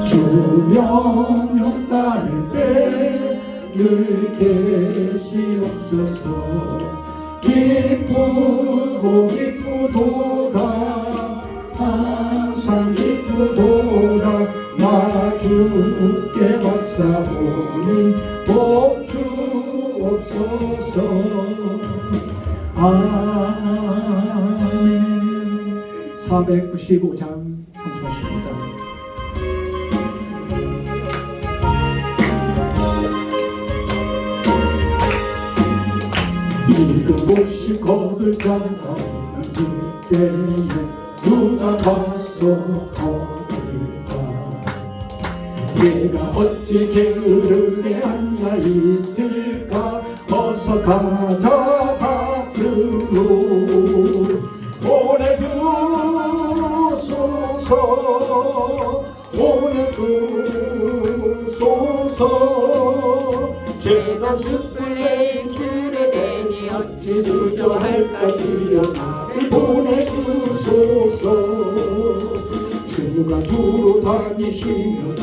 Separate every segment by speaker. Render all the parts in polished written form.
Speaker 1: 주 명령 따를 때 늘 계시옵소서. 기쁘도다 항상 기쁘도다 나 주께 받사오니 복 주옵소서. 아멘. 495장 찬송하십니다. 이것이 거들 자가 이때에 누가 가서 거들까. 내가 어찌 게으르게 앉아 있을까. 어서 가자 밭으로 보내주소서. 보내주소서. 제가 숯불에 줄에 대니 어찌 주저할까. 주여 나를 보내주소서. 주가 두루 다니시며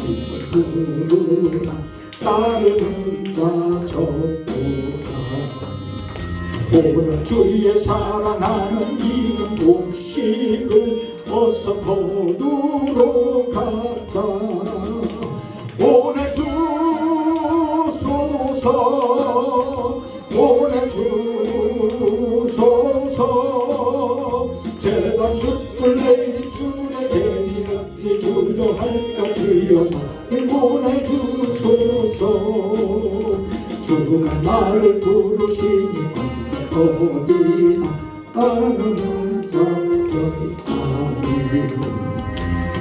Speaker 1: 두루나 따르는 자 적도다. 오늘 주의 사랑하는 이는 곡식을 어서 거두러 가자. 보내주소서. 보내주소서. 제가 숯불 내 입술에 대니 어찌 주저할까. 주여 나를 보내주소서. 주가 나를 부르시니 언제 어디나 따르는 자들이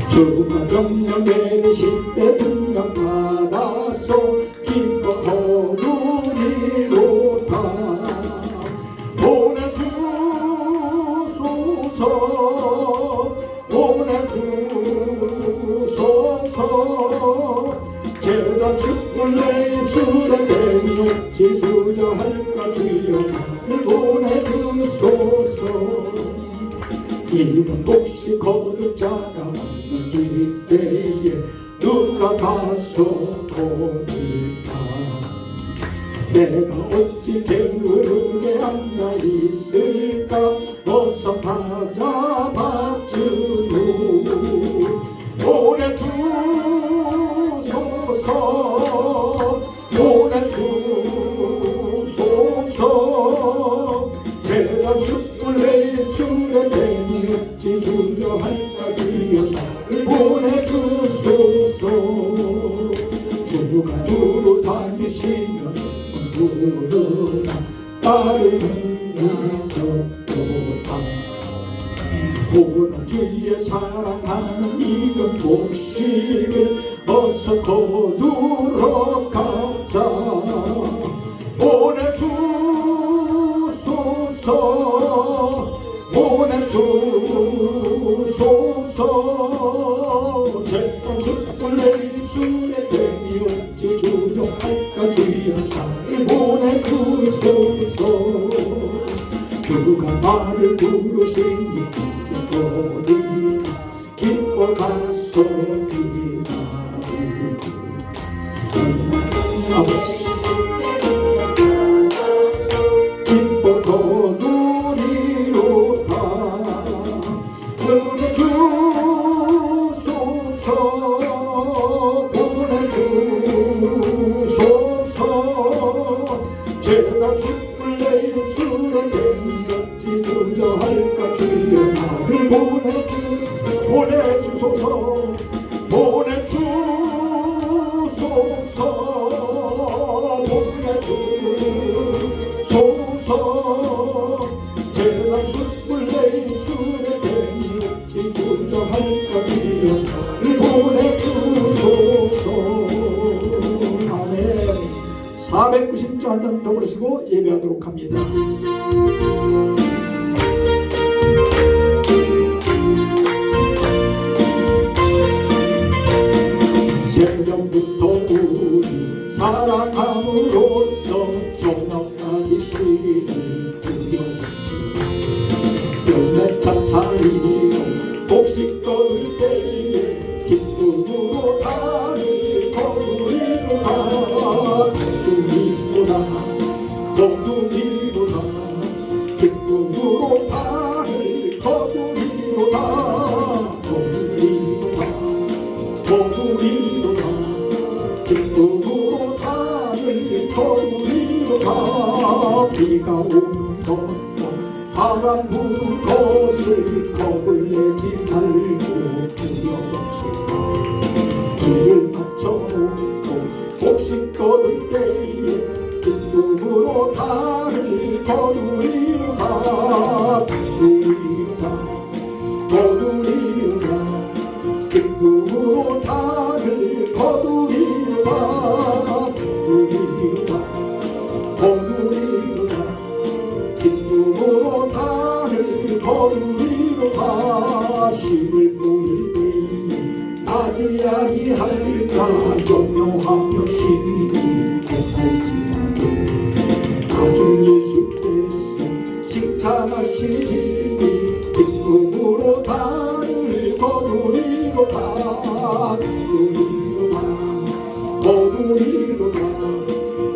Speaker 1: 주가 명령 내리실 때 분명 받아서 기뻐 거두리로다. 보내주소서. 보내주소서. 제가 숯불 내 입술에 대니 어찌 주저할까. 주여 나를 보내주소서. 이런 곡식 거둘 자가 없는 이때에 누가 가서 거둘까. 내가 어찌 게으르게 앉아 있을까. 어서 가자 밭으로 보내주소서. 보내주소서. 제가 숯불 내 입술에 대니 어찌 주저할까. 주여 나를 보내주소서. 주가 두루 다니시며 두루나 따르는 이적도다. 오늘 주의 사랑하는 이건 곡식을 어서 거두러 가자. 보내주소서. 보내주소서. 제가 숯불 내 입술에 대니 어찌 주저할까. 주여 나를 보내주소서. 주가 나를 부르시니 이제 어디나 기뻐 가서 기다리고. 아버지 기뻐 거두리로다. 보내주소서. 보내주소서. 제가 숯불 내 입술에 대니 어찌 주저할까. 주여 나를 보내주소서. 보내주소서. 보내주소서. 제가 숯불 내 입술에 대니 어찌 주저할까. 주여 나를 보내주소서. 아멘. 490조 한 장 더 부르시고 예배하도록 합니다. 새벽부터 우리 사랑함으로써 저녁까지 시를 들여주시. 연매차 차리로 곡식 거둘 때에 기쁨으로 다 거두리로다 기쁨으로 달을 거두리로다 비가 오는 것 바람 부는 것을 겁을 내지 말고 두려워하시라 길을 맞춰놓고 혹시 거둘 때에 기쁨으로 달을 거두리로다 거두리로다 기쁨으로 달을 거두리로다 거두리로다 기쁨으로 달을 거두리로다 힘을 뿌릴 때에 나지 아니할까 염려하며 심히 애할지라도 나중 예수께서 칭찬하시니 기쁨으로 달을 거두리로다 거두리로다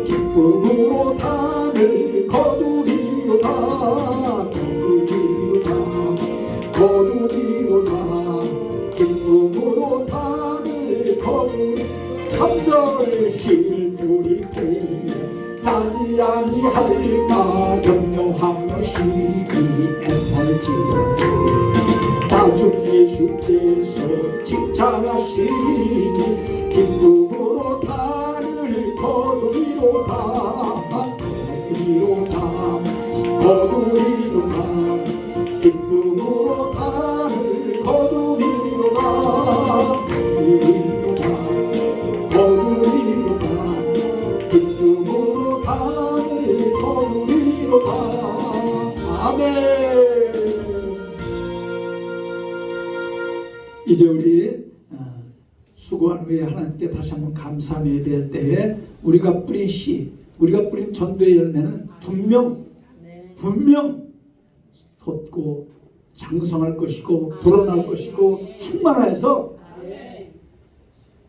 Speaker 1: 기쁨으로 달을 거두리로다 거두리로다 기쁨으로 달을 거두리 3절 힘을 뿌릴 때에 나지 아니할까 염려하며 시기 애살지라도 나중 예수께서 칭찬하시니 기쁨으로 달을 거두리로다 거두리로다 기쁨으로 달을 거두리로다 거두리로다 기쁨으로 달을 거두리로다 아멘. 이제 우리 수고한 후에 하나님께 다시 한번 감사하며 예배할 때에 우리가 뿌린 씨, 우리가 뿌린 전도의 열매는 분명 솟고 장성할 것이고 불어날 것이고 충만해서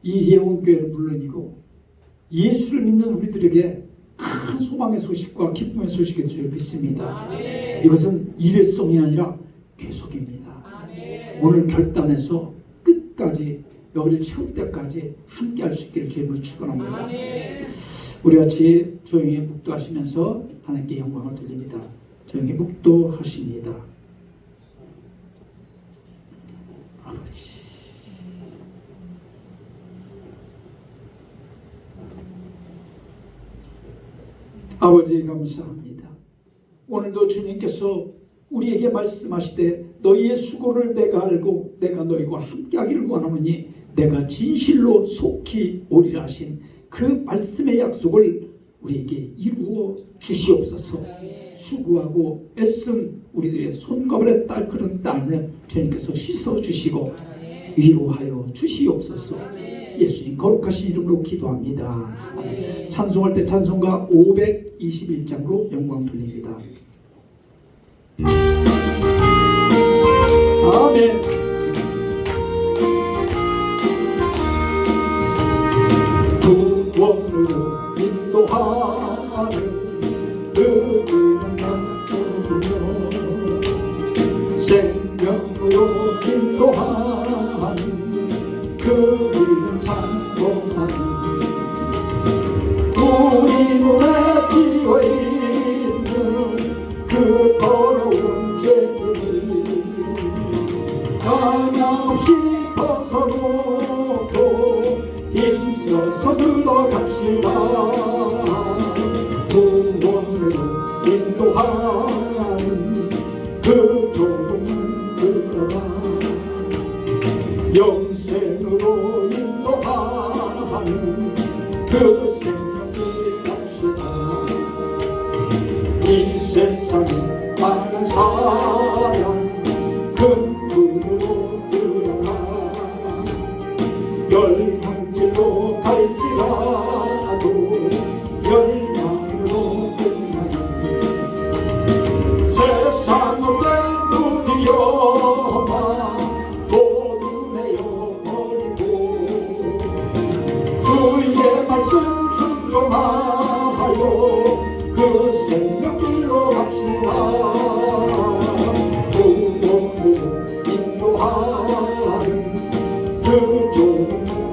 Speaker 1: 이 예원교회는 물론이고 예수를 믿는 우리들에게 큰 소망의 소식과 기쁨의 소식을 줄 믿습니다. 이것은 일회성이 아니라 계속입니다. 오늘 결단해서 끝까지 여기를 채울 때까지 함께 할 수 있기를 주님을 축원합니다. 우리 같이 조용히 묵도하시면서 하나님께 영광을 돌립니다. 조용히 묵도하십니다. 아버지 감사합니다. 오늘도 주님께서 우리에게 말씀하시되 너희의 수고를 내가 알고 내가 너희와 함께하기를 원하노니 내가 진실로 속히 오리라 하신 그 말씀의 약속을 우리에게 이루어 주시옵소서. 수고하고 애쓴 우리들의 손가발에 딸 그런 땀을 주님께서 씻어주시고 위로하여 주시옵소서. 예수님 거룩하신 이름으로 기도합니다. 아멘. 찬송할 때 찬송가 521장으로 영광 돌립니다. 아멘. 구원으로 인도하는 그들은 남부며 생명으로 인도하는 그들은 찬송하니 우리 눈에 찌어있는 그 더러운 죄짐을 하나없이 벗어놓고 힘써서 들어갑시다. 구원으로 인도하는 그 종들아 영생으로 인도하는 그 생명을 잡시다. 이 세상에 많은 사랑 큰 불으로 들어가 열향길로 갈지라도 열망으로 끝나니 세상을 땡구리여마 모두 내어버리고 주의 말씀 순종하여 그 생명길로 갑시다. 구원으로 인도하는 그 종들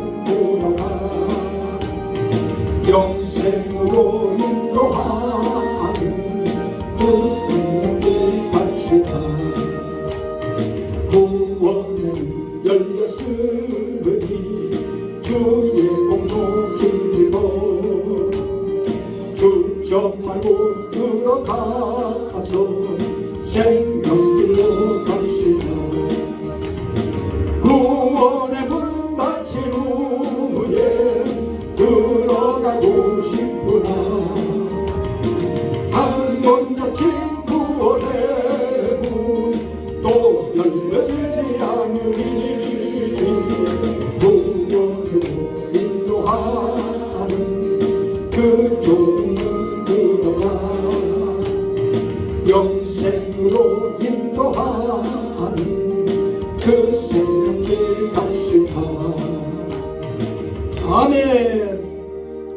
Speaker 1: 주의 공로 힘입어 주저 말고 들어가서 생명길로 가시며 구원의 문 닫힌 후에 들어가고 싶구나. 한 번 닫힌 구원의 문 또 열려지지 않으니 구원으로 인도하는 그 좁은 문 들어가 영생으로 인도하는 그 생명길 갑시다. 아멘.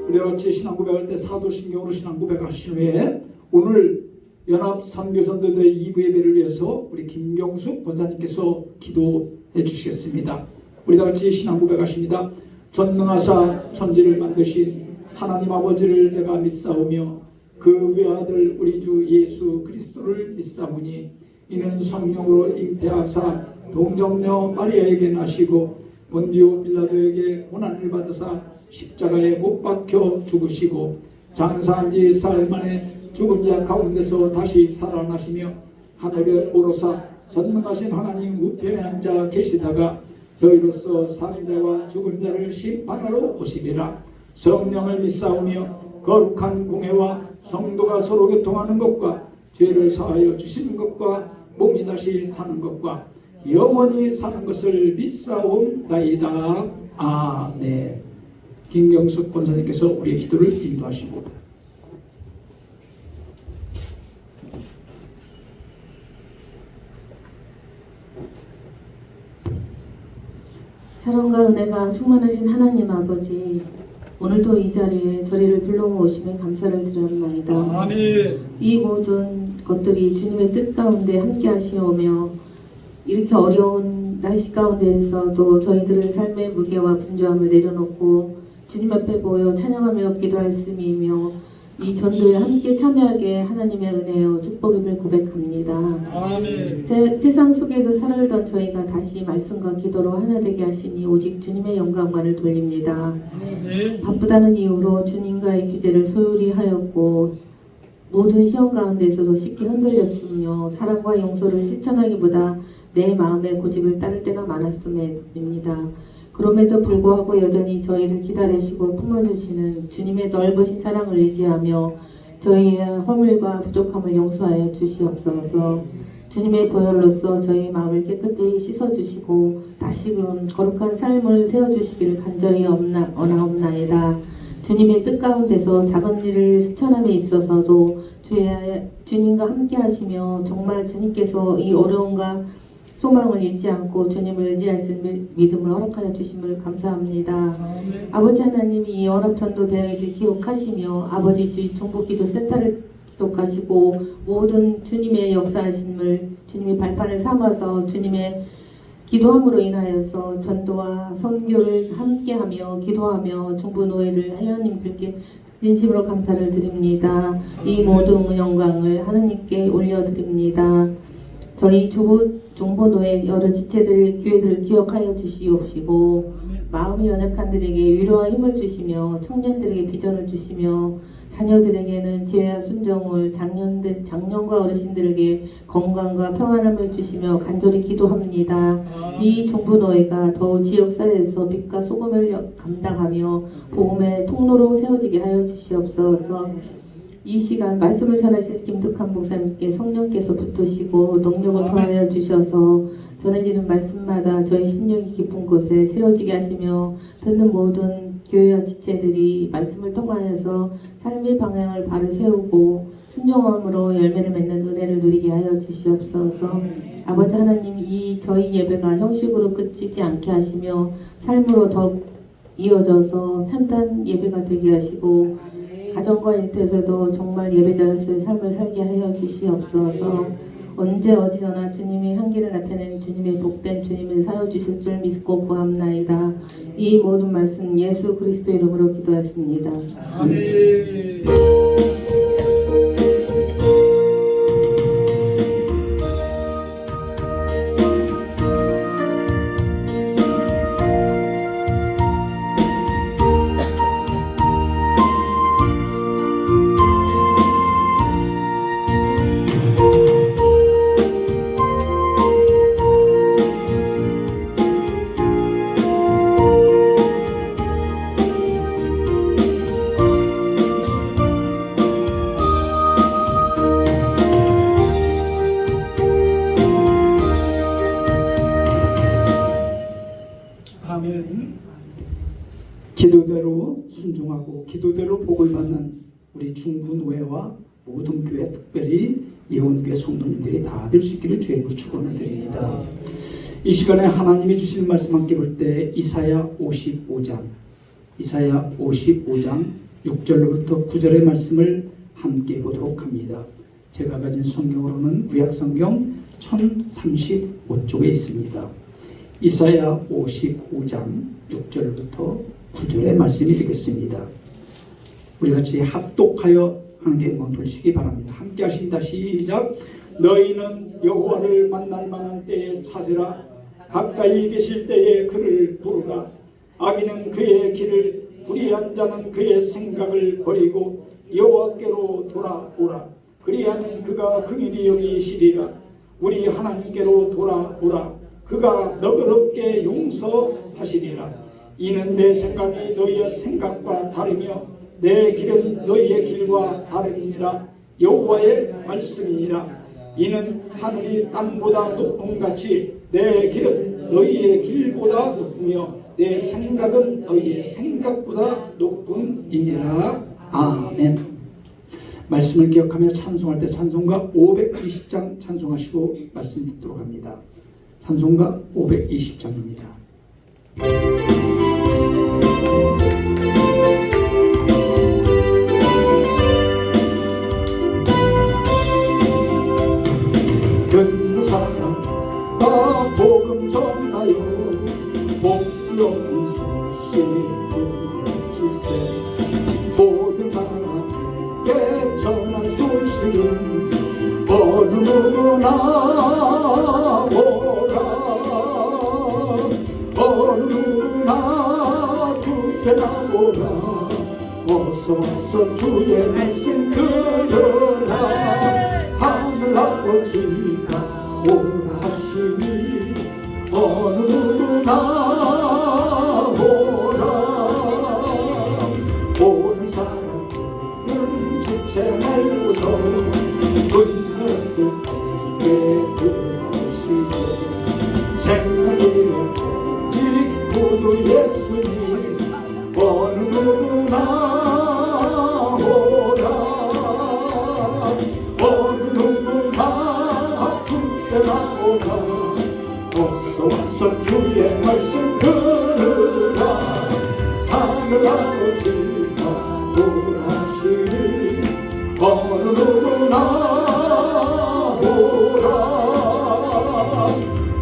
Speaker 1: 우리가 같이 신앙 고백할 때 사도신경으로 신앙 고백하신 후에 오늘 연합선교전도대 2부 예배를 위해서 우리 김경숙 권사님께서 기도해 주시겠습니다. 우리 다 같이 신앙 고백하십니다. 전능하사 천지를 만드신 하나님 아버지를 내가 믿사오며 그 외아들 우리 주 예수 그리스도를 믿사오니 이는 성령으로 잉태하사 동정녀 마리아에게 나시고 본디오 빌라도에게 고난을 받으사 십자가에 못 박혀 죽으시고 장사한 지 사흘 만에 죽은 자 가운데서 다시 살아나시며 하늘에 오르사 전능하신 하나님 우편에 앉아 계시다가 저희로서 사는 자와 죽은 자를 심판하러 오시리라. 성령을 믿사오며 거룩한 공회와 성도가 서로 교통하는 것과 죄를 사하여 주시는 것과 몸이 다시 사는 것과 영원히 사는 것을 믿사옵나이다. 아멘. 김경숙 권사님께서 우리의 기도를 인도하십니다.
Speaker 2: 사랑과 은혜가 충만하신 하나님 아버지, 오늘도 이 자리에 저희를 불러오심에 감사를 드렸나이다.
Speaker 1: 아멘.
Speaker 2: 이 모든 것들이 주님의 뜻 가운데 함께 하시오며 이렇게 어려운 날씨 가운데에서도 저희들의 삶의 무게와 분주함을 내려놓고 주님 앞에 모여 찬양하며 기도할 수 있으며 이 전도에 함께 참여하게 하나님의 은혜요 축복임을 고백합니다.
Speaker 1: 아멘.
Speaker 2: 세상 속에서 살아던 저희가 다시 말씀과 기도로 하나 되게 하시니 오직 주님의 영광만을 돌립니다.
Speaker 1: 아멘.
Speaker 2: 바쁘다는 이유로 주님과의 규제를 소홀히 하였고 모든 시험 가운데서도 쉽게 흔들렸으며 사랑과 용서를 실천하기보다 내 마음의 고집을 따를 때가 많았음입니다. 그럼에도 불구하고 여전히 저희를 기다리시고 품어주시는 주님의 넓으신 사랑을 의지하며 저희의 허물과 부족함을 용서하여 주시옵소서. 주님의 보혈로서 저희 마음을 깨끗이 씻어주시고 다시금 거룩한 삶을 세워주시기를 간절히 원하옵나이다. 주님의 뜻 가운데서 작은 일을 실천함에 있어서도 주님과 함께 하시며 정말 주님께서 이 어려움과 소망을 잃지 않고 주님을 의지할 수 있는 믿음을 허락하여 주심을 감사합니다. 아멘. 아버지 하나님이 이 연합전도대회를 기억하시며 아버지 주의 중보기도 센터를 기록하시고 모든 주님의 역사하심을 주님의 발판을 삼아서 주님의 기도함으로 인하여서 전도와 선교를 함께하며 기도하며 중보 노예들 하나님들께 진심으로 감사를 드립니다. 이 모든 영광을 하나님께 올려드립니다. 저희 중보노예 여러 지체들 교회들을 기억하여 주시옵시고 마음이 연약한들에게 위로와 힘을 주시며 청년들에게 비전을 주시며 자녀들에게는 지혜와 순종을 장년과 어르신들에게 건강과 평안함을 주시며 간절히 기도합니다. 이 중보노예가 더 지역사회에서 빛과 소금을 감당하며 복음의 통로로 세워지게 하여 주시옵소서. 이 시간 말씀을 전하실 김득한 목사님께 성령께서 붙으시고 능력을 더하여 주셔서 전해지는 말씀마다 저희 심령이 깊은 곳에 세워지게 하시며 듣는 모든 교회와 지체들이 말씀을 통하여서 삶의 방향을 바로 세우고 순종함으로 열매를 맺는 은혜를 누리게 하여 주시옵소서. 아버지 하나님, 이 저희 예배가 형식으로 끝이지 않게 하시며 삶으로 더욱 이어져서 참된 예배가 되게 하시고 가정과 일터에서도 정말 예배자로서의 삶을 살게 하여 주시옵소서. 언제 어디서나 주님의 향기를 나타내는 주님의 복된 주님을 사여 주실 줄 믿고 구합나이다. 이 모든 말씀 예수 그리스도 이름으로 기도했습니다.
Speaker 1: 아멘. 기도대로 순종하고 기도대로 복을 받는 우리 중부노회와 모든 교회, 특별히 예원교회 성도님들이 다 될 수 있기를 주의 이름으로 축원을 드립니다. 이 시간에 하나님이 주신 말씀 함께 볼 때 이사야 55장 6절로부터 9절의 말씀을 함께 보도록 합니다. 제가 가진 성경으로는 구약성경 1035쪽에 있습니다. 이사야 55장 6절부터 9절의 말씀이 되겠습니다. 우리 같이 합독하여 하나님께 영광 돌리시기 바랍니다. 함께 하십니다. 시작. 너희는 여호와를 만날 만한 때에 찾으라. 가까이 계실 때에 그를 부르라. 악인은 그의 길을, 불의한 자는 그의 생각을 버리고 여호와께로 돌아오라. 그리하면 그가 긍휼히 여기시리라. 우리 하나님께로 돌아오라. 그가 너그럽게 용서하시리라. 이는 내 생각이 너희의 생각과 다르며 내 길은 너희의 길과 다름이니라. 여호와의 말씀이니라. 이는 하늘이 땅보다 높음 같이 내 길은 너희의 길보다 높으며 내 생각은 너희의 생각보다 높음이니라. 아멘. 말씀을 기억하며 찬송할 때 찬송가 520장 찬송하시고 말씀 듣도록 합니다. 찬송가 520장입니다. 듣는 사람 나 복음 전하여 복수 없는 소식 들을지세. 모든 사람에게 전할 소식은 어느 누구나 오라. 어느 누구나 주께 나오라. 어서 와서 주의 말씀 들으라. 하늘 아버지가 오라 하시니 어느 누구나 오라. 오는 사람들은 지체 말고서 분명스럽게 들으시고 생각이 오직 구주 예수님 어느 누구나 오라. 어느 누구나 주께 나오라. 어서 와서 주의 말씀 들으라. 하늘 아버지가 돌아시니 어느 누구나 오라.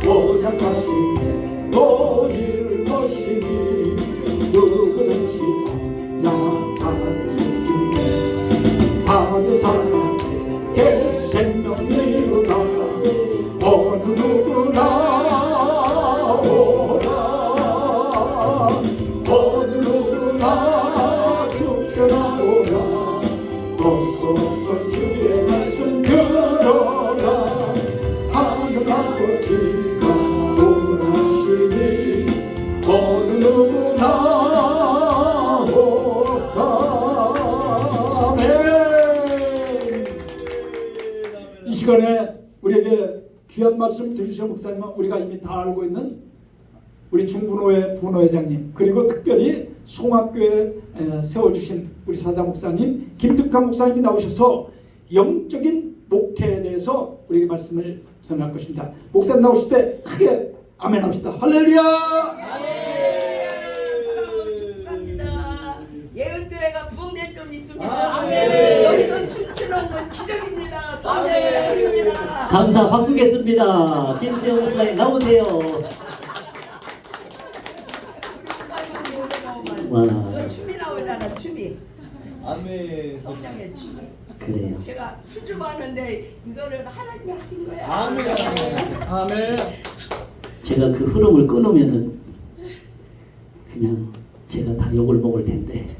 Speaker 1: 오약하신 너희를 것이니 누구든지 받을 수 있네. 받은 사람에게 생명을 이루다. 어느 누구나 오라. 어느 누구나 주께 나오라. 어서 와서 주의 말씀 들어라. 하늘 아버지가 원하시니 어느 누구나 오라. 아멘. 이 시간에 우리에게 귀한 말씀 들으신 목사님은 우리가 이미 다 알고 있는 우리 중부노회 부노회장님, 그리고 특별히 송악교회 세워주신 우리 사장 목사님 김득한 목사님이 나오셔서 영적인 목회에 대해서 우리에게 말씀을 전할 것입니다. 목사님 나오실 때 크게 아멘 합시다. 할렐루야.
Speaker 3: 사랑하고 축복합니다. 예은교회가 부흥된 점 있습니다. 여기서 춤추는 건 기적입니다. 성령을 하십니다.
Speaker 4: 감사 바꾸겠습니다. 김수영 목사님 나오세요. 와,
Speaker 3: 이거 춤이 나오잖아. 춤이.
Speaker 5: 아멘.
Speaker 3: 성령의 춤이.
Speaker 4: 그래요.
Speaker 3: 제가 수줍었는데 이거를 하나님이 하신 거야.
Speaker 5: 아멘. 아멘.
Speaker 4: 제가 그 흐름을 끊으면은 그냥 제가 다 욕을 먹을 텐데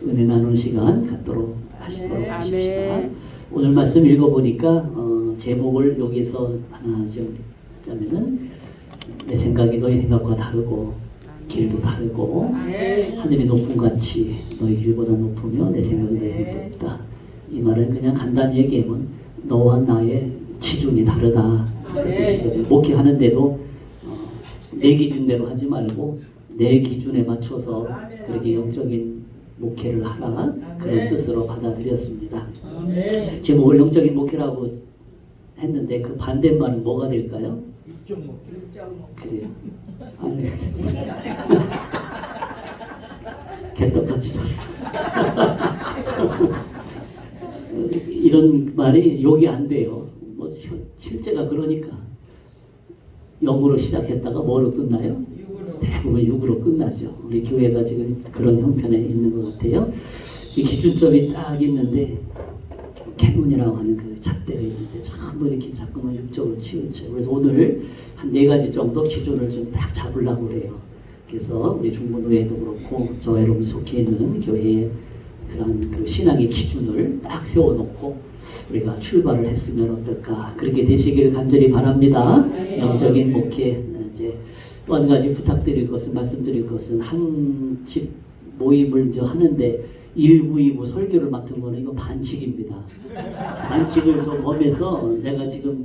Speaker 4: 은혜 나누는 시간 갖도록 하시도록 하십시다. 오늘 말씀 읽어보니까 제목을 여기서 하나 좀 하자면은 내 생각이 너희 생각과 다르고 길도 다르고 하늘이 높은 같이 너희 길보다 높으며 내 생각이 너희 길보다 높다. 이 말은 그냥 간단히 얘기하면 너와 나의 기준이 다르다 그 뜻이거든요. 목회하는데도 내 기준대로 하지 말고 내 기준에 맞춰서 그렇게 영적인 목회를 하라 그런 뜻으로 받아들였습니다. 제목을 영적인 목회라고 했는데 그 반대말은 뭐가 될까요?
Speaker 5: 육종 먹기.
Speaker 4: 그래요. 아니, 개떡같이 살. 이런 말이 욕이 안 돼요. 뭐 실제가 그러니까 영으로 시작했다가 뭐로 끝나요? 대부분 육으로 끝나죠. 우리 교회가 지금 그런 형편에 있는 것 같아요. 이 기준점이 딱 있는데 캐논이라고 하는 그 잣대가 있는데 전부 이렇게 자꾸만 육적으로 치우쳐. 그래서 오늘 한 4가지 정도 기준을 좀 딱 잡으려고 그래요. 그래서 우리 중보노회도 그렇고 저 여러분 속해 있는 교회의 그런 그 신앙의 기준을 딱 세워놓고 우리가 출발을 했으면 어떨까 그렇게 되시길 간절히 바랍니다. 영적인 목회 이제 또 한 가지 부탁드릴 것은 말씀드릴 것은 한 집 모임을 이제 하는데 1부, 2부 설교를 맡은 거는 이건 반칙입니다. 반칙을 좀 범해서 내가 지금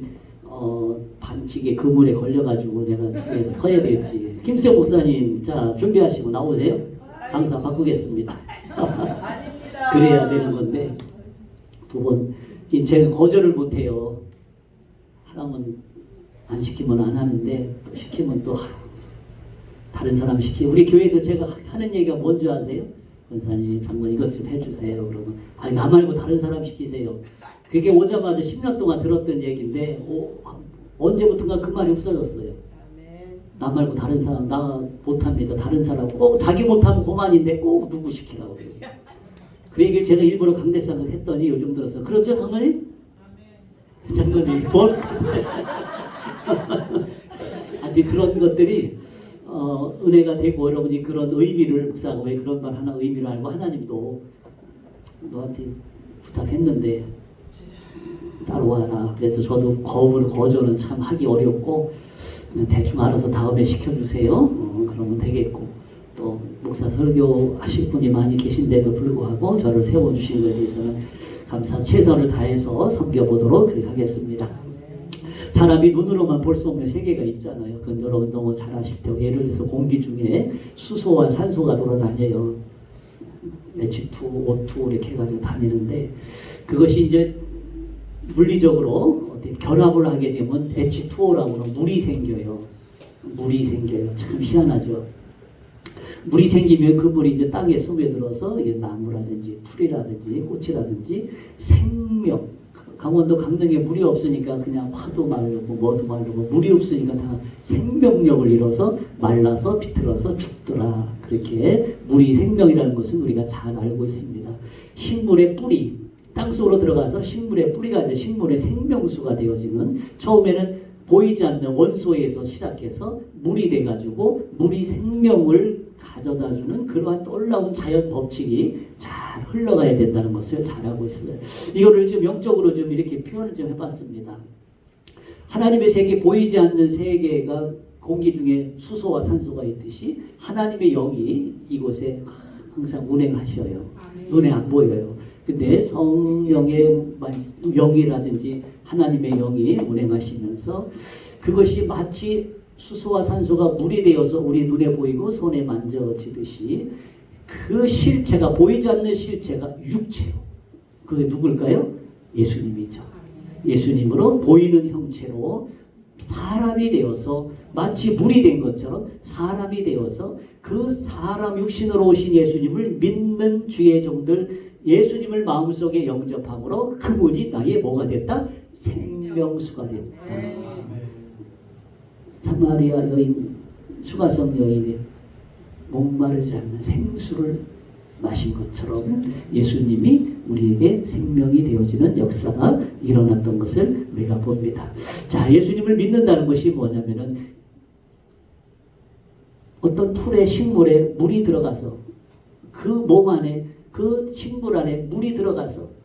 Speaker 4: 반칙의 그물에 걸려가지고 내가 뒤에서 서야 될지. 김수영 목사님 자 준비하시고 나오세요. 강사 바꾸겠습니다. 그래야 되는 건데 두 번 제가 거절을 못해요. 하라면 안 시키면 안 하는데 또 시키면 또 다른 사람 시키고 우리 교회에서 제가 하는 얘기가 뭔지 아세요? 권사님 장관 이것 좀 해주세요. 그러면 아니 나 말고 다른 사람 시키세요. 그게 오자마자 10년 동안 들었던 얘기인데 언제부턴가 그 말이 없어졌어요. 나 말고 다른 사람 나 못합니다. 다른 사람 꼭 자기 못하면 그만인데 꼭 누구 시키라고 그래요. 그 얘기를 제가 일부러 강대상에서 했더니 요즘 들어서 그렇죠 장관님? 장관님 뭘? 아직 그런 것들이 은혜가 되고 여러분이 그런 의미를 묵상하고 왜 그런 말 하나 의미를 알고 하나님도 너한테 부탁했는데 따라와라. 그래서 저도 거절은 참 하기 어렵고 그냥 대충 알아서 다음에 시켜주세요. 그러면 되겠고 또 목사 설교하실 분이 많이 계신데도 불구하고 저를 세워주신 것에 대해서는 감사 최선을 다해서 섬겨보도록 그렇게 하겠습니다. 사람이 눈으로만 볼 수 없는 세계가 있잖아요. 그건 여러분 너무 잘 아실 테고 예를 들어서 공기 중에 수소와 산소가 돌아다녀요. H2, O2 이렇게 해가지고 다니는데 그것이 이제 물리적으로 어떻게 결합을 하게 되면 H2O라고 하는 물이 생겨요. 물이 생겨요. 참 희한하죠. 물이 생기면 그 물이 이제 땅에 스며들어서 나무라든지 풀이라든지 꽃이라든지 생명 강원도 강릉에 물이 없으니까 그냥 파도 마르고 뭐도 마르고 물이 없으니까 다 생명력을 잃어서 말라서 비틀어서 죽더라. 그렇게 물이 생명이라는 것은 우리가 잘 알고 있습니다. 식물의 뿌리 땅속으로 들어가서 식물의 뿌리가 이제 식물의 생명수가 되어지는 처음에는 보이지 않는 원소에서 시작해서 물이 돼가지고 물이 생명을 가져다주는 그러한 놀라운 자연 법칙이 잘 흘러가야 된다는 것을 잘 알고 있어요. 이거를 좀 영적으로 좀 이렇게 표현을 좀 해봤습니다. 하나님의 세계 보이지 않는 세계가 공기 중에 수소와 산소가 있듯이 하나님의 영이 이곳에 항상 운행하셔요. 눈에 안 보여요. 근데 성령의 영이라든지 하나님의 영이 운행하시면서 그것이 마치 수소와 산소가 물이 되어서 우리 눈에 보이고 손에 만져지듯이 그 실체가 보이지 않는 실체가 육체로 그게 누굴까요? 예수님이죠. 예수님으로 보이는 형체로 사람이 되어서 마치 물이 된 것처럼 사람이 되어서 그 사람 육신으로 오신 예수님을 믿는 주의 종들 예수님을 마음속에 영접함으로 그분이 나의 뭐가 됐다? 생명수가 됐다. 사마리아 여인 수가성 여인이 목마르지 않는 생수를 마신 것처럼 예수님이 우리에게 생명이 되어지는 역사가 일어났던 것을 우리가 봅니다. 자, 예수님을 믿는다는 것이 뭐냐면은 어떤 풀에 식물에 물이 들어가서 그 몸 안에 그 식물 안에 물이 들어가서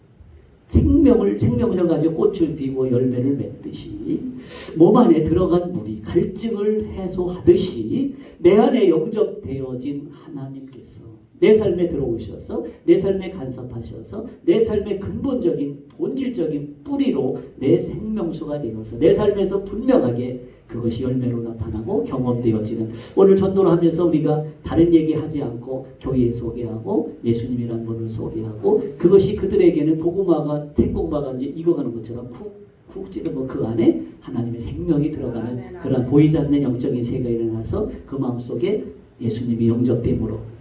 Speaker 4: 생명을 가지고 꽃을 피고 열매를 맺듯이 몸 안에 들어간 물이 갈증을 해소하듯이 내 안에 영접되어진 하나님께서 내 삶에 들어오셔서 내 삶에 간섭하셔서 내 삶의 근본적인 본질적인 뿌리로 내 생명수가 되어서 내 삶에서 분명하게 그것이 열매로 나타나고 경험되어지는, 오늘 전도를 하면서 우리가 다른 얘기하지 않고 교회 소개하고 예수님이라는 분을 소개하고 그것이 그들에게는 복음화가天国화가 이제 익어가는 것처럼 쿡 찌르면 그 안에 하나님의 생명이 들어가는 그런 보이지 않는 영적인 세계가 일어나서 그 마음속에 예수님이 영접됨으로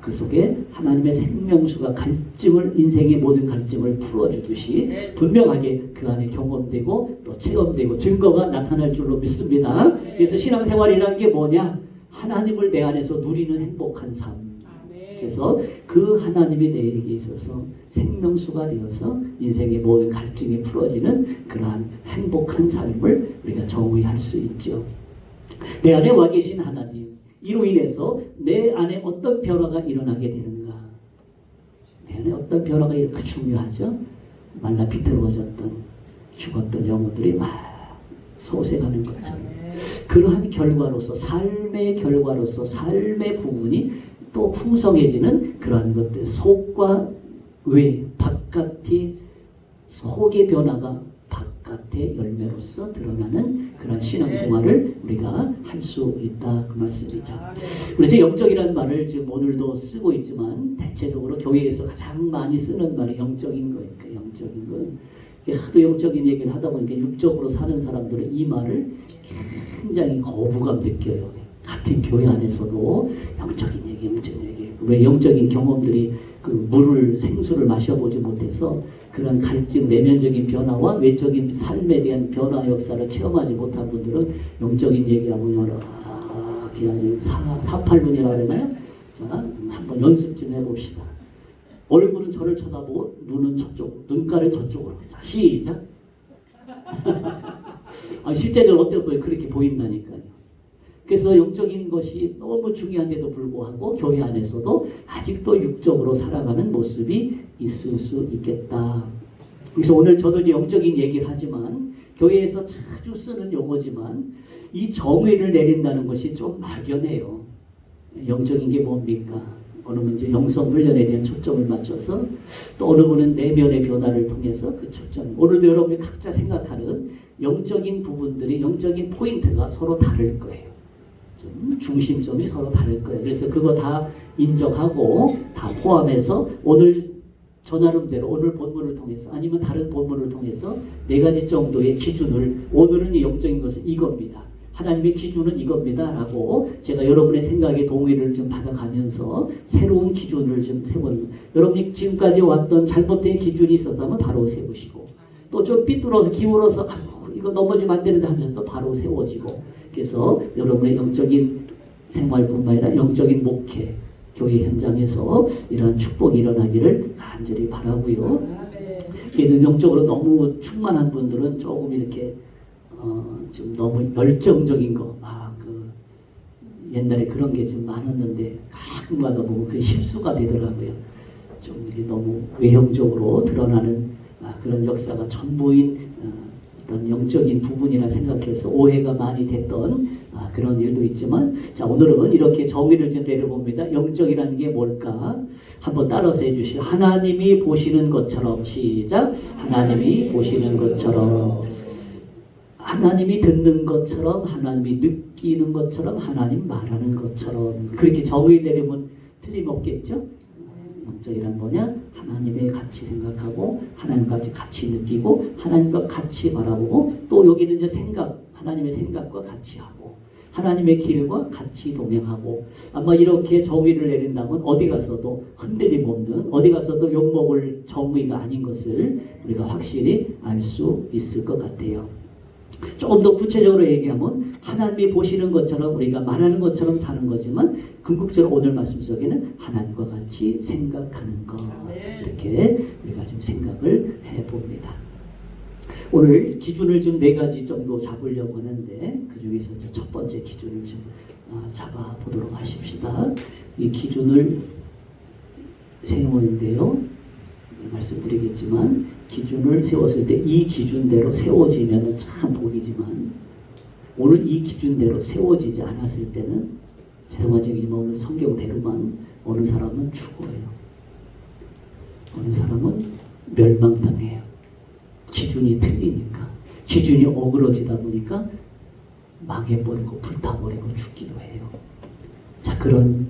Speaker 4: 그 속에 하나님의 생명수가 갈증을, 인생의 모든 갈증을 풀어주듯이 분명하게 그 안에 경험되고 또 체험되고 증거가 나타날 줄로 믿습니다. 그래서 신앙생활이라는 게 뭐냐? 하나님을 내 안에서 누리는 행복한 삶. 그래서 그 하나님이 내게 있어서 생명수가 되어서 인생의 모든 갈증이 풀어지는 그러한 행복한 삶을 우리가 정의할 수 있죠. 내 안에 와 계신 하나님, 이로 인해서 내 안에 어떤 변화가 일어나게 되는가? 내 안에 어떤 변화가 이렇게 중요하죠? 말라 비틀어졌던 죽었던 영혼들이 막 소생하는 거죠. 그러한 결과로서, 삶의 결과로서 삶의 부분이 또 풍성해지는 그러한 것들, 속과 외, 바깥이, 속의 변화가 바깥의 열매로서 드러나는 그런 신앙생활을 우리가 할 수 있다, 그 말씀이죠. 그래서 영적이라는 말을 지금 오늘도 쓰고 있지만 대체적으로 교회에서 가장 많이 쓰는 말이 영적인 거예요. 영적인 건 하도 영적인 얘기를 하다 보니까 육적으로 사는 사람들은 이 말을 굉장히 거부감 느껴요. 같은 교회 안에서도 영적인 얘기. 왜 영적인 경험들이 그 물을, 생수를 마셔보지 못해서 그런 갈증, 내면적인 변화와 외적인 삶에 대한 변화 역사를 체험하지 못한 분들은 영적인 얘기하면 그냥 사팔분이라고 그러나요? 자, 한번 연습 좀 해봅시다. 얼굴은 저를 쳐다보고 눈은 저쪽, 눈가를 저쪽으로. 자, 시작. 실제적으로 어떨 거예요? 그렇게 보인다니까요. 그래서 영적인 것이 너무 중요한데도 불구하고 교회 안에서도 아직도 육적으로 살아가는 모습이 있을 수 있겠다. 그래서 오늘 저도 이제 영적인 얘기를 하지만 교회에서 자주 쓰는 용어지만 이 정의를 내린다는 것이 좀 막연해요. 영적인 게 뭡니까? 어느 분은 이제 영성 훈련에 대한 초점을 맞춰서 또 어느 분은 내면의 변화를 통해서 그 초점. 오늘도 여러분이 각자 생각하는 영적인 부분들이, 영적인 포인트가 서로 다를 거예요. 좀 중심점이 서로 다를 거예요. 그래서 그거 다 인정하고 다 포함해서 오늘 저 나름대로 오늘 본문을 통해서 아니면 다른 본문을 통해서 4가지 정도의 기준을, 오늘은 이 영적인 것은 이겁니다, 하나님의 기준은 이겁니다 라고 제가 여러분의 생각에 동의를 좀 받아가면서 새로운 기준을 좀 세우는, 여러분이 지금까지 왔던 잘못된 기준이 있었다면 바로 세우시고 또 좀 삐뚤어서 기울어서 이거 넘어지면 안 되는데 하면서 바로 세워지고, 그래서 여러분의 영적인 생활뿐만 아니라 영적인 목회, 교회 현장에서 이러한 축복이 일어나기를 간절히 바라고요. 그래도 영적으로 너무 충만한 분들은 조금 이렇게 좀 너무 열정적인 거, 옛날에 그런 게 좀 많았는데 가끔가다 보면 그게 실수가 되더라고요. 좀 이게 너무 외형적으로 드러나는 그런 역사가 전부인 어떤 영적인 부분이라 생각해서 오해가 많이 됐던 그런 일도 있지만, 자, 오늘은 이렇게 정의를 좀 내려봅니다. 영적이라는 게 뭘까? 한번 따라서 해주시죠. 하나님이 보시는 것처럼. 시작. 하나님이 보시는 것처럼, 하나님이 듣는 것처럼, 하나님이 느끼는 것처럼, 하나님 말하는 것처럼. 그렇게 정의를 내리면 틀림없겠죠? 영적이란 뭐냐? 하나님의 같이 생각하고 하나님과 같이 느끼고 하나님과 같이 바라보고 또 여기는 이제 생각, 하나님의 생각과 같이 하고 하나님의 길과 같이 동행하고, 아마 이렇게 정의를 내린다면 어디 가서도 흔들림 없는, 어디 가서도 욕먹을 정의가 아닌 것을 우리가 확실히 알 수 있을 것 같아요. 조금 더 구체적으로 얘기하면 하나님이 보시는 것처럼 우리가 말하는 것처럼 사는 거지만 궁극적으로 오늘 말씀 속에는 하나님과 같이 생각하는 것, 이렇게 우리가 좀 생각을 해봅니다. 오늘 기준을 좀 4가지 정도 잡으려고 하는데 그 중에서 첫 번째 기준을 좀 잡아보도록 하십시다. 이 기준을 세우는데요, 말씀드리겠지만 기준을 세웠을 때 이 기준대로 세워지면 참 복이지만 오늘 이 기준대로 세워지지 않았을 때는 죄송한 얘기지만 오늘 성경대로만 어느 사람은 죽어요. 어느 사람은 멸망당해요. 기준이 틀리니까, 기준이 어그러지다 보니까 망해버리고 불타버리고 죽기도 해요. 자, 그런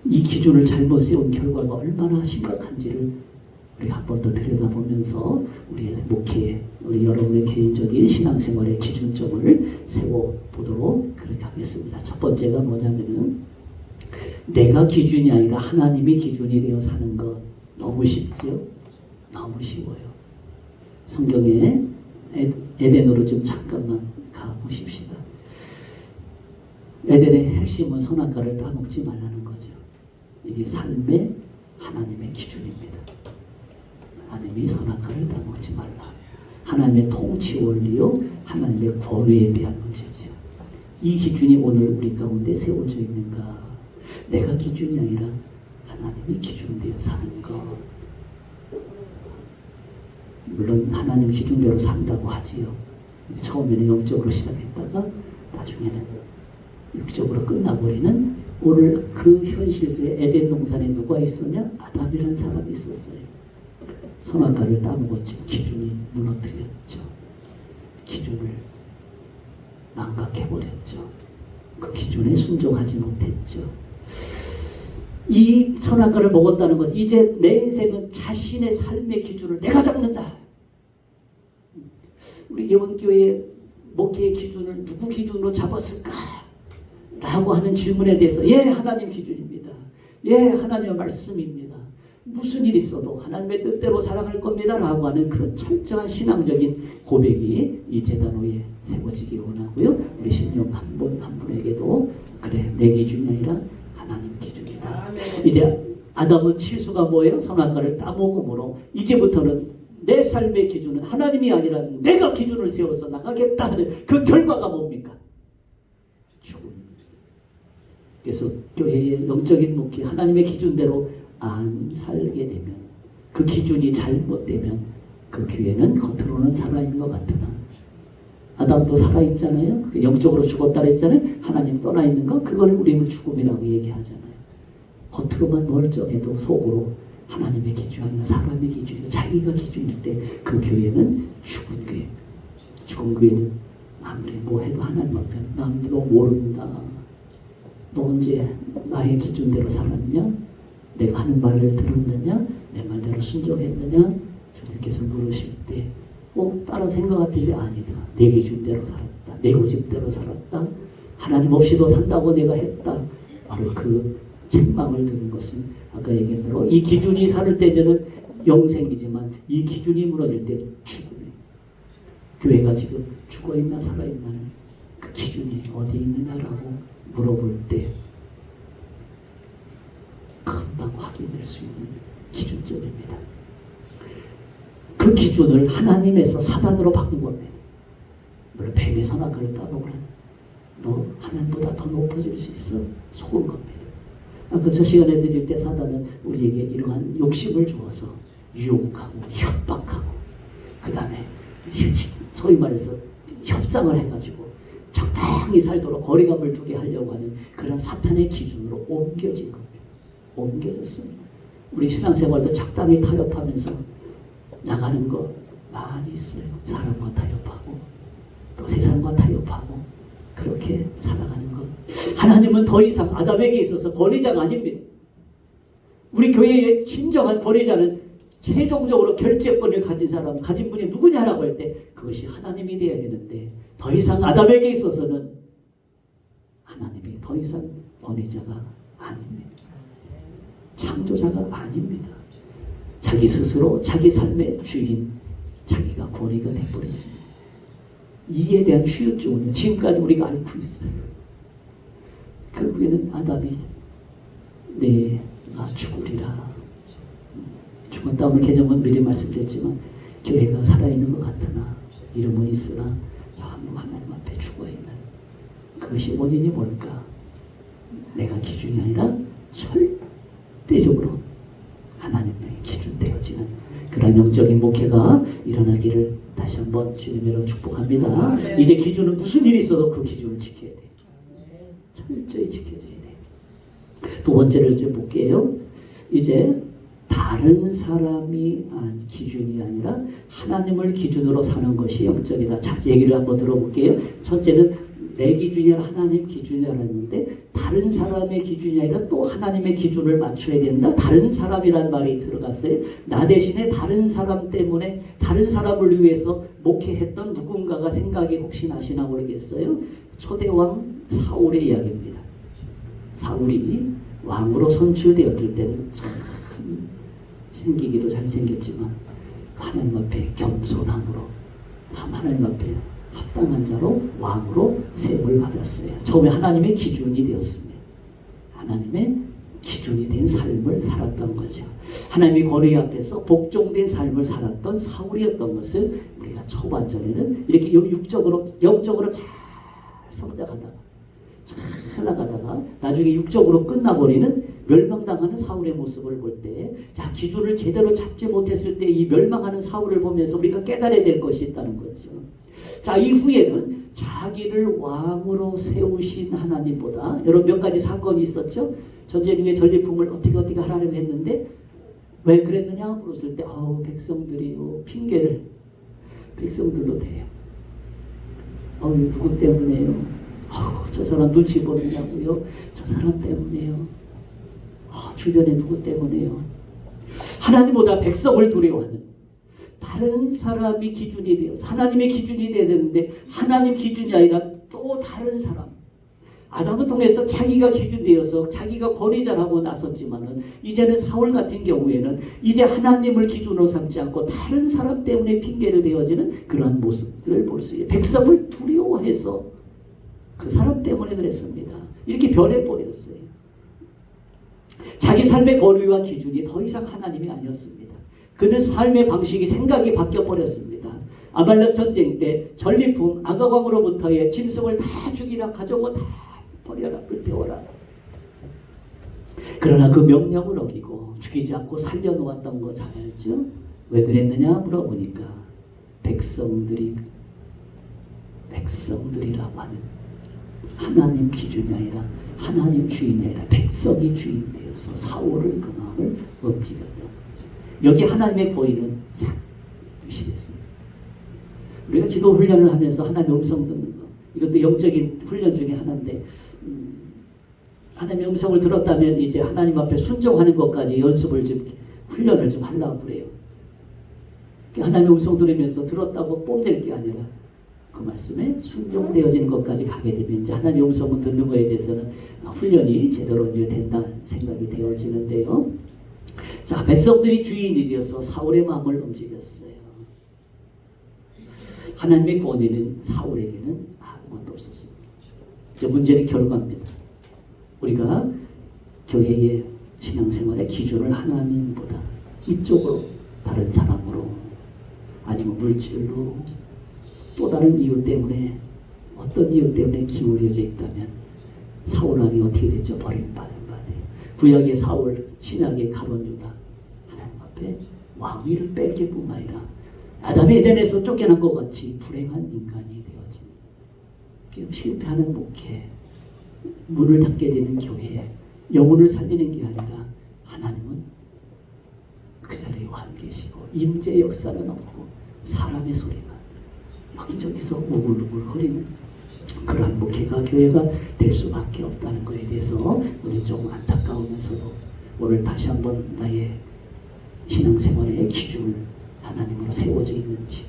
Speaker 4: 이 기준을 잘못 세운 결과가 얼마나 심각한지를 우리가 한 번 더 들여다보면서 우리의 목회에, 우리 여러분의 개인적인 신앙생활의 기준점을 세워보도록 그렇게 하겠습니다. 첫 번째가 뭐냐면은 내가 기준이 아니라 하나님이 기준이 되어 사는 것. 너무 쉽죠? 너무 쉬워요. 성경에 에덴으로 좀 잠깐만 가보십시다. 에덴의 핵심은 선악과를 따먹지 말라는 거죠. 이게 삶의 하나님의 기준입니다. 하나님이 선악과를 따먹지 말라. 하나님의 통치 원리요, 하나님의 권위에 대한 문제죠. 이 기준이 오늘 우리 가운데 세워져 있는가? 내가 기준이 아니라 하나님이 기준되어 사는 것. 물론 하나님 기준대로 산다고 하지요. 처음에는 영적으로 시작했다가 나중에는 육적으로 끝나버리는, 오늘 그 현실 속에 에덴 동산에 누가 있었냐? 아담이라는 사람이 있었어요. 선악과를 따먹었죠. 기준이 무너뜨렸죠. 기준을 망각해버렸죠. 그 기준에 순종하지 못했죠. 이 선악과를 먹었다는 것은 이제 내 인생은 자신의 삶의 기준을 내가 잡는다. 우리 이번 교회 목회의 기준을 누구 기준으로 잡았을까? 라고 하는 질문에 대해서 예, 하나님 기준입니다. 예, 하나님의 말씀입니다. 무슨 일이 있어도 하나님의 뜻대로 살아갈 겁니다. 라고 하는 그런 철저한 신앙적인 고백이 이 제단 위에 세워지기 원하고요. 우리 신령 한 분 한 분에게도 그래, 내 기준이 아니라 하나님 기준이다. 이제 아담은 실수가 뭐예요? 선악과를 따먹음으로 이제부터는 내 삶의 기준은 하나님이 아니라 내가 기준을 세워서 나가겠다 하는 그 결과가 뭡니까? 죽음. 그래서 교회의 영적인 목회, 하나님의 기준대로 안 살게 되면, 그 기준이 잘못되면 그 교회는 겉으로는 살아있는 것 같으나 아담도 살아있잖아요. 영적으로 죽었다 그랬잖아요. 하나님 떠나있는 거, 그걸 우리는 죽음이라고 얘기하잖아요. 겉으로만 멀쩡해도 속으로 하나님의 기준, 사람의 기준, 자기가 기준일 때 그 교회는 죽은 교회. 죽은 교회는 아무리 뭐 해도 하나님 앞에 난 너 모른다. 너 언제 나의 기준대로 살았냐? 내가 하는 말을 들었느냐? 내 말대로 순종했느냐? 주님께서 물으실 때 따라 생각할 때 아니다. 내 기준대로 살았다. 내 고집대로 살았다. 하나님 없이도 산다고 내가 했다. 바로 그 책망을 듣는 것은 아까 얘기한 대로 이 기준이 살을 때면은 영생이지만 이 기준이 무너질 때 죽음이에요. 교회가 지금 죽어있나 살아있나는 그 기준이 어디 있느냐라고 물어볼 때 금방 확인될 수 있는 기준점입니다. 그 기준을 하나님에서 사단으로 바꾼 겁니다. 물론 뱀이 선악과를 따먹으면 너 하나님보다 더 높아질 수 있어 속은 겁니다. 아까 저 시간에 드릴 때 사단은 우리에게 이러한 욕심을 주어서 유혹하고 협박하고 그 다음에 소위 말해서 협상을 해가지고 적당히 살도록 거리감을 두게 하려고 하는 그런 사탄의 기준으로 옮겨진 겁니다. 옮겨졌습니다. 우리 신앙생활도 적당히 타협하면서 나가는 거 많이 있어요. 사람과 타협하고 또 세상과 타협하고 그렇게 살아가는 것. 하나님은 더 이상 아담에게 있어서 권위자가 아닙니다. 우리 교회의 진정한 권위자는 최종적으로 결재권을 가진 사람, 가진 분이 누구냐라고 할 때 그것이 하나님이 되어야 되는데 더 이상 아담에게 있어서는 하나님이 더 이상 권위자가 아닙니다. 창조자가 아닙니다. 자기 스스로 자기 삶의 주인, 자기가 권위가 되어버렸습니다. 이에 대한 후유증은 지금까지 우리가 앓고 있어요. 결국에는 아담이 내가 죽으리라. 죽었다 오늘 개념은 미리 말씀드렸지만 교회가 살아있는 것 같으나 이름은 있으나 하나님 앞에 죽어있는 그것이 원인이 뭘까? 내가 기준이 아니라 절대적으로 하나님의 기준 되어지는 그런 영적인 목회가 일어나기를 다시 한번 주님으로 축복합니다. 이제 기준은 무슨 일이 있어도 그 기준을 지켜야 돼요. 철저히 지켜줘야 돼요. 두 번째를 좀 볼게요. 이제 다 다른 사람이 기준이 아니라 하나님을 기준으로 사는 것이 영적이다. 자, 얘기를 한번 들어볼게요. 첫째는 내 기준이 아니라 하나님 기준이라고 했는데 다른 사람의 기준이 아니라 또 하나님의 기준을 맞춰야 된다. 다른 사람이란 말이 들어갔어요. 나 대신에 다른 사람 때문에 다른 사람을 위해서 목회했던 누군가가 생각이 혹시 나시나 모르겠어요. 초대왕 사울의 이야기입니다. 사울이 왕으로 선출되었을 때는 참 생기기도 잘생겼지만 하나님 앞에 겸손함으로 참 하나님 앞에 합당한 자로 왕으로 세움을 받았어요. 처음에 하나님의 기준이 되었습니다. 하나님의 기준이 된 삶을 살았던 거죠. 하나님의 권위 앞에서 복종된 삶을 살았던 사울이었던 것을 우리가 초반전에는 이렇게 육적으로 영적으로 잘 성장하다가 잘 흘러가다가 나중에 육적으로 끝나버리는 멸망당하는 사울의 모습을 볼 때, 자, 기준을 제대로 잡지 못했을 때 이 멸망하는 사울을 보면서 우리가 깨달아야 될 것이 있다는 거죠. 자, 이후에는 자기를 왕으로 세우신 하나님보다 여러 몇 가지 사건이 있었죠. 전쟁 후에 전리품을 어떻게 하라고 했는데 왜 그랬느냐 물었을 때 백성들이요 핑계를 백성들로 대요. 누구 때문에요? 저 사람 눈치 보느냐고요? 저 사람 때문에요. 주변에 누구 때문에요? 하나님보다 백성을 두려워하는 다른 사람이 기준이 되어서 하나님의 기준이 되어야 되는데 하나님 기준이 아니라 또 다른 사람, 아담을 통해서 자기가 기준되어서 자기가 권위자라고 나섰지만은 이제는 사울 같은 경우에는 이제 하나님을 기준으로 삼지 않고 다른 사람 때문에 핑계를 대어지는 그러한 모습들을 볼 수 있어요. 백성을 두려워해서 그 사람 때문에 그랬습니다. 이렇게 변해버렸어요. 자기 삶의 권위와 기준이 더 이상 하나님이 아니었습니다. 그는 삶의 방식이 생각이 바뀌어버렸습니다. 아말렉 전쟁 때 전리품 아가왕으로부터의 짐승을 다 죽이라 가져온 다 버려라 불태워라. 그러나 그 명령을 어기고 죽이지 않고 살려놓았던 거 잘 알죠? 왜 그랬느냐 물어보니까 백성들이라고 하는 하나님 기준이 아니라 하나님 주인이 아니라 백성이 주인 되어서 사울을 그 마음을 움직였던 거죠. 여기 하나님의 보이는 싹 무시했습니다. 우리가 기도 훈련을 하면서 하나님의 음성 듣는 거, 이것도 영적인 훈련 중에 하나인데 하나님의 음성을 들었다면 이제 하나님 앞에 순종하는 것까지 연습을 좀 훈련을 좀 하려고 그래요. 하나님의 음성 들으면서 들었다고 뽐낼 게 아니라 그 말씀에 순종되어지는 것까지 가게 되면 이제 하나님의 음성을 듣는 것에 대해서는 훈련이 제대로 이제 된다는 생각이 되어지는데요. 자, 백성들이 주인이 되어서 사울의 마음을 움직였어요. 하나님의 권위는 사울에게는 아무것도 없었습니다. 이제 문제는 결과입니다. 우리가 교회의 신앙생활의 기준을 하나님보다 이쪽으로 다른 사람으로 아니면 물질로 또 다른 이유 때문에 어떤 이유 때문에 기울여져 있다면 사울왕이 어떻게 됐죠? 버림받은 바돼요. 구약의 사울, 신약의 가룟 유다, 하나님 앞에 왕위를 뺏길 뿐만 아니라 아담의 에덴에서 쫓겨난 것 같이 불행한 인간이 되어진 실패하는 목회, 문을 닫게 되는 교회, 영혼을 살리는 게 아니라 하나님은 그 자리에 와 계시고 임재 역사는 없고 사람의 소리만 여기저기서 우글우글 거리는 그러한 목회가 교회가 될 수밖에 없다는 것에 대해서 우리 조금 안타까우면서도 오늘 다시 한번 나의 신앙생활의 기준을 하나님으로 세워져 있는지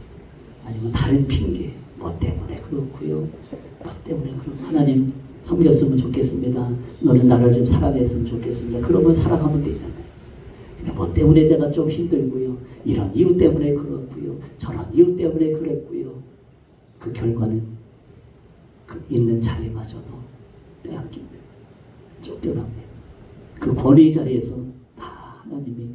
Speaker 4: 아니면 다른 핑계 뭐 때문에 그렇고요, 뭐 때문에 그렇고 하나님 섬겼으면 좋겠습니다. 너는 나를 좀 사랑했으면 좋겠습니다. 그러면 사랑하면 되잖아요. 근데 뭐 때문에 제가 좀 힘들고요, 이런 이유 때문에 그렇고요, 저런 이유 때문에 그랬고요, 그 결과는 그 있는 자리마저도 빼앗깁니다. 쫓겨납니다. 그 권위 자리에서 다 하나님이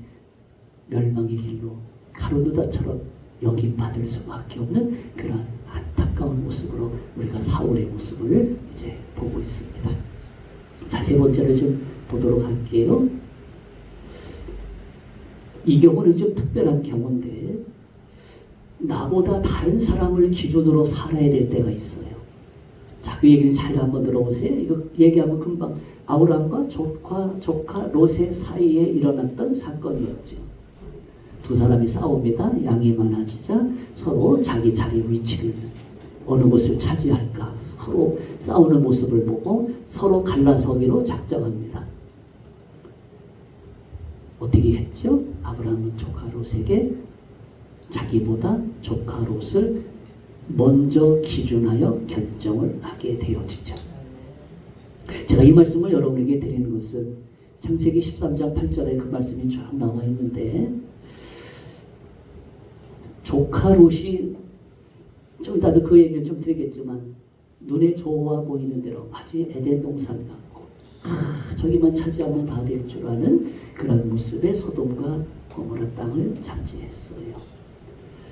Speaker 4: 멸망의 길로 가룟유다처럼 여김받을 수밖에 없는 그런 안타까운 모습으로 우리가 사울의 모습을 이제 보고 있습니다. 자, 세 번째를 좀 보도록 할게요. 이 경우는 좀 특별한 경우인데 나보다 다른 사람을 기준으로 살아야 될 때가 있어요. 자, 그 얘기는 잘 한번 들어보세요. 이거 얘기하면 금방 아브라함과 조카 롯의 사이에 일어났던 사건이었죠. 두 사람이 싸웁니다. 양이 많아지자 서로 자기 자리 위치를 어느 곳을 차지할까 서로 싸우는 모습을 보고 서로 갈라서기로 작정합니다. 어떻게 했죠? 아브라함은 조카 롯에게 자기보다 조카 롯을 먼저 기준하여 결정을 하게 되어지죠. 제가 이 말씀을 여러분에게 드리는 것은 창세기 13장 8절에 그 말씀이 쭉 나와 있는데, 조카 롯이 좀 이따도 그 얘기를 좀 드리겠지만 눈에 좋아 보이는 대로 마치 에덴 동산 같고 저기만 차지하면 다 될 줄 아는 그런 모습의 소돔과 고모라 땅을 차지했어요.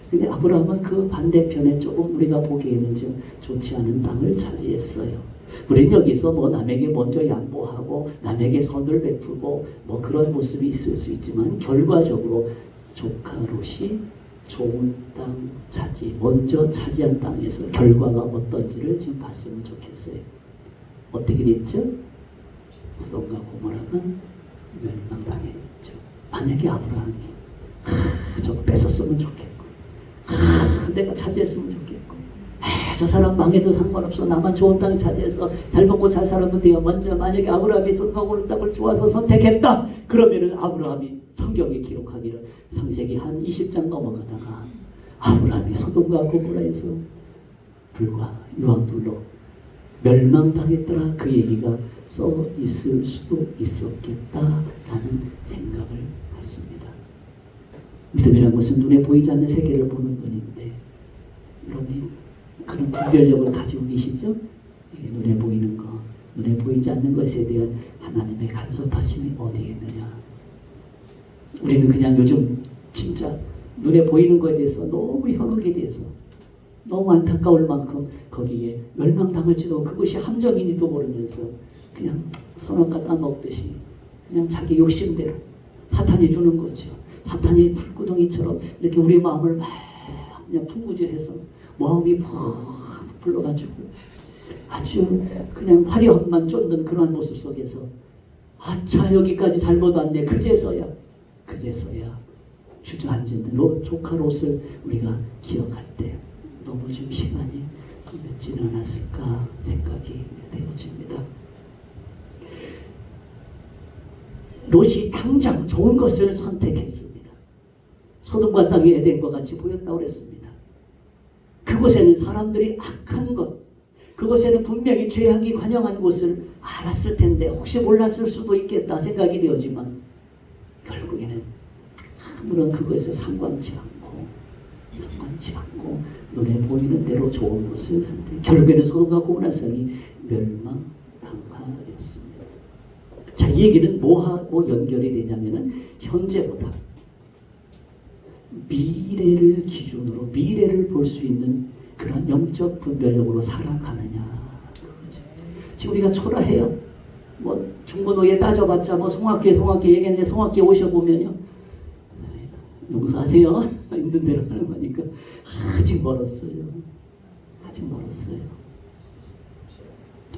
Speaker 4: 근데 아브라함은 그 반대편에 조금 우리가 보기에는 좀 좋지 않은 땅을 차지했어요. 우리는 여기서 뭐 남에게 먼저 양보하고 남에게 선을 베풀고 뭐 그런 모습이 있을 수 있지만 결과적으로 조카 롯이 좋은 땅 차지, 먼저 차지한 땅에서 결과가 어떤지를 지금 봤으면 좋겠어요. 어떻게 됐죠? 소돔과 고모라가 멸망당했죠. 만약에 아브라함이 저거 뺏었으면 좋겠고, 내가 차지했으면 좋겠고, 저 사람 망해도 상관없어, 나만 좋은 땅 차지해서 잘 먹고 잘 살면 돼요. 먼저 만약에 아브라함이 소돔과 고모라 땅을 좋아서 선택했다, 그러면은 아브라함이 성경에 기록하기를 창세기 한 20장 넘어가다가 아브라함이 소돔과 고모라에서 불과 유황불로 멸망당했더라, 그 얘기가 써 있을 수도 있었겠다라는 생각을 갖습니다. 믿음이라는 것은 눈에 보이지 않는 세계를 보는 눈인데, 여러분이 그런 분별력을 가지고 계시죠? 눈에 보이는 것, 눈에 보이지 않는 것에 대한 하나님의 간섭하심이 어디에 있느냐. 우리는 그냥 요즘 진짜 눈에 보이는 것에 대해서 너무 현혹에 대해서 너무 안타까울 만큼 거기에 멸망당할지도 그것이 함정인지도 모르면서 그냥 선악과 따먹듯이 그냥 자기 욕심대로 사탄이 주는 거죠. 사탄이 불구덩이처럼 이렇게 우리 마음을 막 그냥 풍부질해서 마음이 푹 불러가지고 아주 그냥 화려함만 쫓는 그러한 모습 속에서 아차 여기까지 잘못 왔네, 그제서야 주저앉은 대로 조카 롯을 우리가 기억할 때 너무 좀 시간이 늦지는 않았을까 생각이 되어집니다. 롯이 당장 좋은 것을 선택했습니다. 소돔과 땅이 에덴과 같이 보였다고 그랬습니다. 그곳에는 사람들이 악한 것, 그곳에는 분명히 죄악이 관영한 곳을 알았을 텐데 혹시 몰랐을 수도 있겠다 생각이 되었지만 결국에는 아무런 그것에 상관치 않고 눈에 보이는 대로 좋은 것을 선택. 결국에는 소돔과 고모라 성이 멸망당하였습니다. 자, 이 얘기는 뭐하고 연결이 되냐면은 현재보다 미래를 기준으로 미래를 볼 수 있는 그런 영적 분별력으로 살아가느냐. 지금 우리가 초라해요. 뭐 중고노예 따져봤자 뭐 송악교 얘기했는데 송악교 오셔보면요, 용서하세요. 있는 대로 하는 거니까 아직 멀었어요.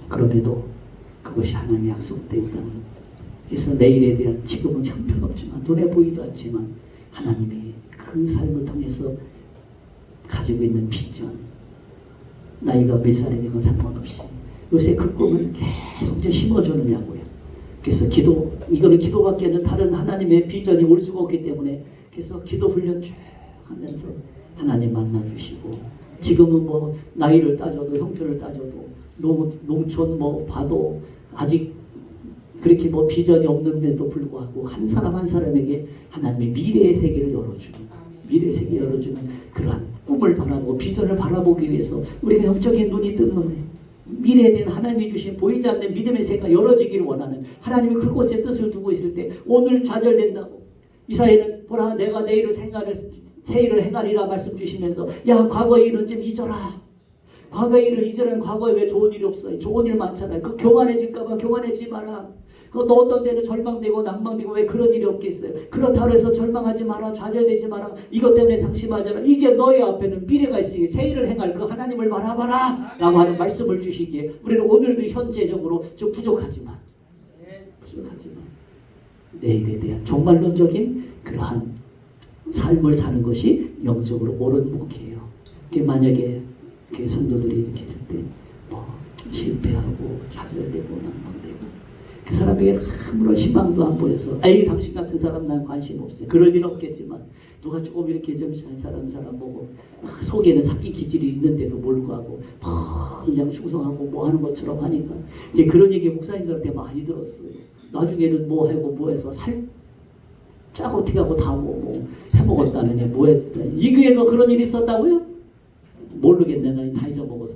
Speaker 4: 그럼에도 그것이 하나님의 약속된 땅. 그래서 내일에 대한 지금은 형편없지만 눈에 보이지 않지만 하나님이 그 삶을 통해서 가지고 있는 비전, 나이가 몇 살이든 건 상관없이 요새 그 꿈을 계속 심어주느냐고요. 그래서 이거는 기도밖에는 다른 하나님의 비전이 올 수가 없기 때문에 그래서 기도 훈련 쭉 하면서 하나님 만나주시고, 지금은 뭐 나이를 따져도 형편을 따져도 농촌 뭐 봐도 아직 그렇게 뭐 비전이 없는데도 불구하고 한 사람 한 사람에게 하나님의 미래의 세계를 열어주는 그러한 꿈을 바라보고 비전을 바라보기 위해서 우리가 영적인 눈이 뜨는 미래에 대한 하나님이 주신 보이지 않는 믿음의 세계가 열어지기를 원하는, 하나님이 그곳에 뜻을 두고 있을 때 오늘 좌절된다고 이사야는 보라 내가 내일을 새 일을 행하리라 말씀 주시면서, 야 과거의 일은 좀 잊어라. 과거의 일을 잊으라는, 과거에 왜 좋은 일이 없어요? 좋은 일 많잖아요. 그 교만해질까봐 교만해지지 마라. 너 어떤 때는 절망되고 낭망되고 왜 그런 일이 없겠어요? 그렇다고 해서 절망하지 마라, 좌절되지 마라, 이것 때문에 상심하지 마라. 이제 너희 앞에는 미래가 있으니 새 일을 행할 그 하나님을 바라봐라 라고 하는 말씀을 주시기에 우리는 오늘도 현재적으로 좀 부족하지만 내일에 대한 종말론적인 그러한 삶을 사는 것이 영적으로 옳은 목이에요. 만약에 선조들이 이렇게 될 때 뭐 실패하고 좌절되고 낭망되고 그 사람에게 아무런 희망도 안 보여서 에이 당신 같은 사람 난 관심 없어요. 그럴 일 없겠지만 누가 조금 이렇게 좀 사람 보고 속에는 사기 기질이 있는데도 몰두하고 그냥 충성하고 뭐 하는 것처럼 하니까 이제 그런 얘기 목사님들한테 많이 들었어요. 나중에는 뭐 하고 뭐 해서 살짝 어떻게 하고 다 뭐 해먹었다느냐 뭐 했다니. 이 교회도 그런 일이 있었다고요? 모르겠네. 나 다 잊어먹어서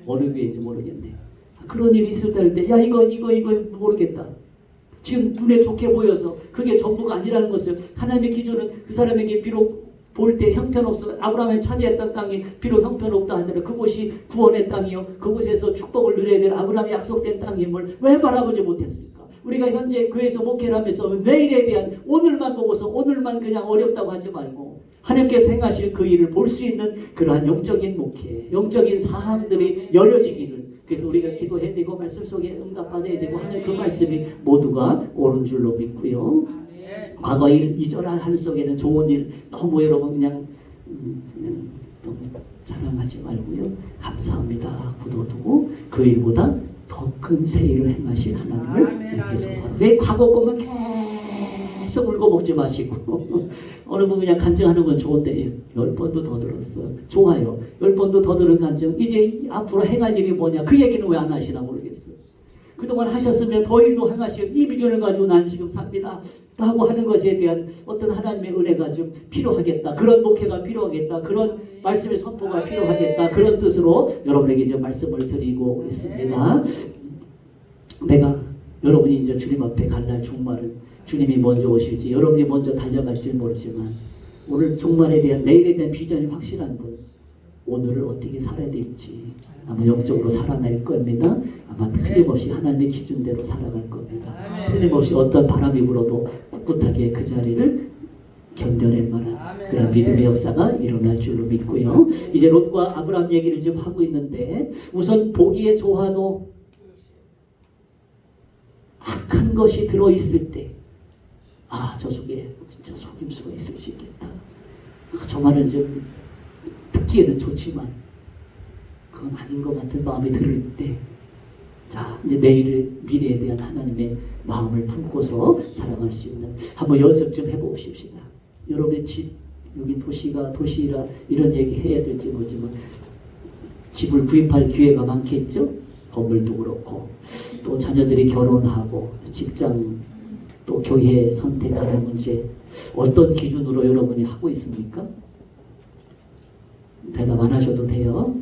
Speaker 4: 어느 교회인지 모르겠네. 그런 일이 있을 때 야 이거 모르겠다. 지금 눈에 좋게 보여서 그게 전부가 아니라는 것을 하나님의 기준은 그 사람에게 비록 볼 때 형편없어 아브라함이 차지했던 땅이 비록 형편없다 하더라도 그곳이 구원의 땅이요 그곳에서 축복을 누려야 될 아브라함이 약속된 땅임을 왜 바라보지 못했을까? 우리가 현재 교회에서 목회를 하면서 내일에 대한 오늘만 보고서 오늘만 그냥 어렵다고 하지 말고 하나님께서 행하실 그 일을 볼 수 있는 그러한 영적인 목회, 영적인 사항들이 열려지기를 그래서 우리가 기도해야 되고 말씀 속에 응답받아야 되고 하는 그 말씀이 모두가 옳은 줄로 믿고요. 과거 일 이전한 속에는 좋은 일 너무 여러분 그냥 너무 자랑하지 말고요. 감사합니다. 굳어두고 그 일보다 더 큰 새 일을 행하신 하나님을 계속 왜 과거 것만 계속 울고 먹지 마시고 어느 분 그냥 간증하는 건 좋은데 10번도 더 들었어. 좋아요. 10번도 더 들은 간증. 이제 앞으로 행할 일이 뭐냐. 그 얘기는 왜 안 하시나 모르겠어. 그동안 하셨으면 더 일도 행하시고 이 비전을 가지고 나는 지금 삽니다. 라고 하는 것에 대한 어떤 하나님의 은혜가 좀 필요하겠다. 그런 목회가 필요하겠다. 그런 말씀의 선포가 필요하겠다. 그런 뜻으로 여러분에게 이제 말씀을 드리고 있습니다. 내가 여러분이 이제 주님 앞에 갈 날 종말은 주님이 먼저 오실지 여러분이 먼저 달려갈지 모르지만 오늘 종말에 대한 내일에 대한 비전이 확실한 분 오늘을 어떻게 살아야 될지 아마 영적으로 살아날 겁니다. 아마 틀림없이 하나님의 기준대로 살아갈 겁니다. 틀림없이 어떤 바람이 불어도 꿋꿋하게 그 자리를 견뎌낼 만한 그런 믿음의 역사가 일어날 줄로 믿고요. 이제 롯과 아브라함 얘기를 지금 하고 있는데 우선 보기에 좋아도 악한 것이 들어있을 때 저 속에 진짜 속임수가 있을 수 있겠다. 저 말은 좀 듣기에는 좋지만 그건 아닌 것 같은 마음이 들을 때 이제 내일의 미래에 대한 하나님의 마음을 품고서 살아갈 수 있는 한번 연습 좀 해봅시다. 여러분의 집 여기 도시라 이런 얘기 해야 될지 모르지만 집을 구입할 기회가 많겠죠. 건물도 그렇고 또 자녀들이 결혼하고 직장 또 교회 선택하는 문제 어떤 기준으로 여러분이 하고 있습니까? 대답 안 하셔도 돼요.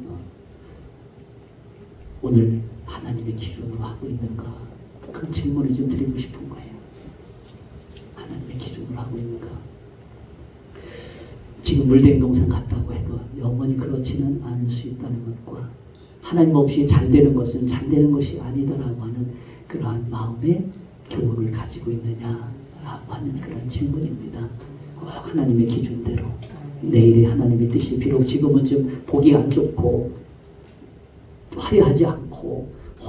Speaker 4: 오늘 하나님의 기준으로 하고 있는가? 그 질문을 좀 드리고 싶은 거예요. 하나님의 기준으로 하고 있는가? 지금 물냉동산 같다고 해도 영원히 그렇지는 않을 수 있다는 것과 하나님 없이 잘 되는 것은 잘 되는 것이 아니다라고 하는 그러한 마음의 교훈을 가지고 있느냐라고 하는 그런 질문입니다. 꼭 하나님의 기준대로 내일의 하나님의 뜻이 비록 지금은 좀 보기 안 좋고 화려하지 않고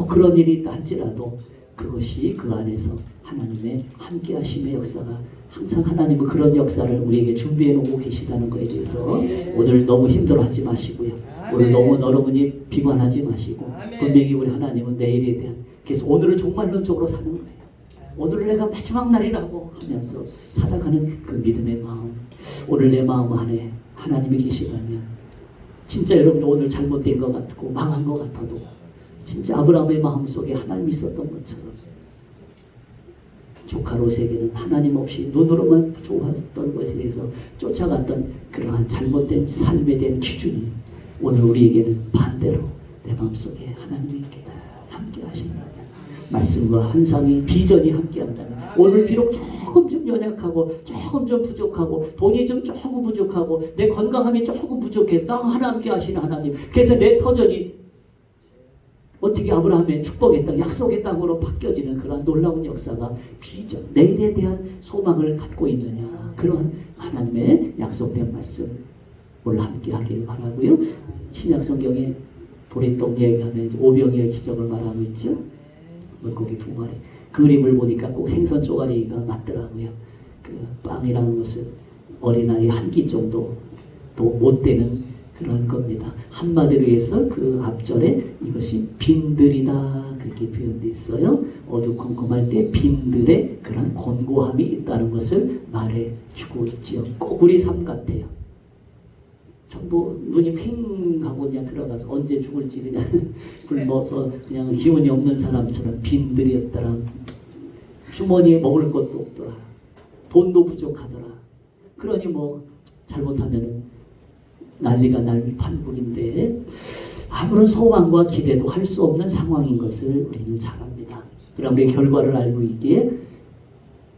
Speaker 4: 그런 일이 있다 할지라도 그것이 그 안에서 하나님의 함께 하심의 역사가 항상 하나님은 그런 역사를 우리에게 준비해 놓고 계시다는 것에 대해서 오늘 너무 힘들어하지 마시고요. 오늘 너무 여러분이 비관하지 마시고 분명히 우리 하나님은 내일에 대한 그래서 오늘을 종말론적으로 사는 거예요. 오늘을 내가 마지막 날이라고 하면서 살아가는 그 믿음의 마음 오늘 내 마음 안에 하나님이 계시다면 진짜 여러분이 오늘 잘못된 것 같고 망한 것 같아도 진짜 아브라함의 마음속에 하나님이 있었던 것처럼 조카 롯에게는 하나님 없이 눈으로만 좋았던 것에 대해서 쫓아갔던 그러한 잘못된 삶에 대한 기준이 오늘 우리에게는 반대로 내 마음속에 하나님이 함께 하신다면 말씀과 환상이 비전이 함께 한다면 오늘 비록 조금 좀 연약하고 조금 좀 부족하고 돈이 좀 조금 부족하고 내 건강함이 조금 부족해 나 하나 함께 하시는 하나님 그래서 내 터전이 어떻게 아브라함의 축복의 땅 약속의 땅으로 바뀌어지는 그런 놀라운 역사가 비전 내일에 대한 소망을 갖고 있느냐 그런 하나님의 약속된 말씀 오늘 함께 하길 바라고요. 신약 성경에 보리떡 얘기하면 오병이의 기적을 말하고 있죠. 물고기 2마리 그림을 보니까 꼭 생선 쪼가리가 맞더라고요. 그 빵이라는 것은 어린아이 한 끼 정도 또 못 되는 그런 겁니다. 한마디로 해서 그 앞절에 이것이 빈들이다 그렇게 표현되어 있어요. 어두컴컴할 때 빈들의 그런 곤고함이 있다는 것을 말해주고 있지요. 꼭 우리 삶 같아요. 전부 눈이 휑 하고 그냥 들어가서 언제 죽을지 그냥 굶어서 그냥 기운이 없는 사람처럼 빈들이었더라. 주머니에 먹을 것도 없더라. 돈도 부족하더라. 그러니 뭐 잘못하면은 난리가 날 판국인데 아무런 소망과 기대도 할 수 없는 상황인 것을 우리는 잘 압니다. 그러나 우리 결과를 알고 있기에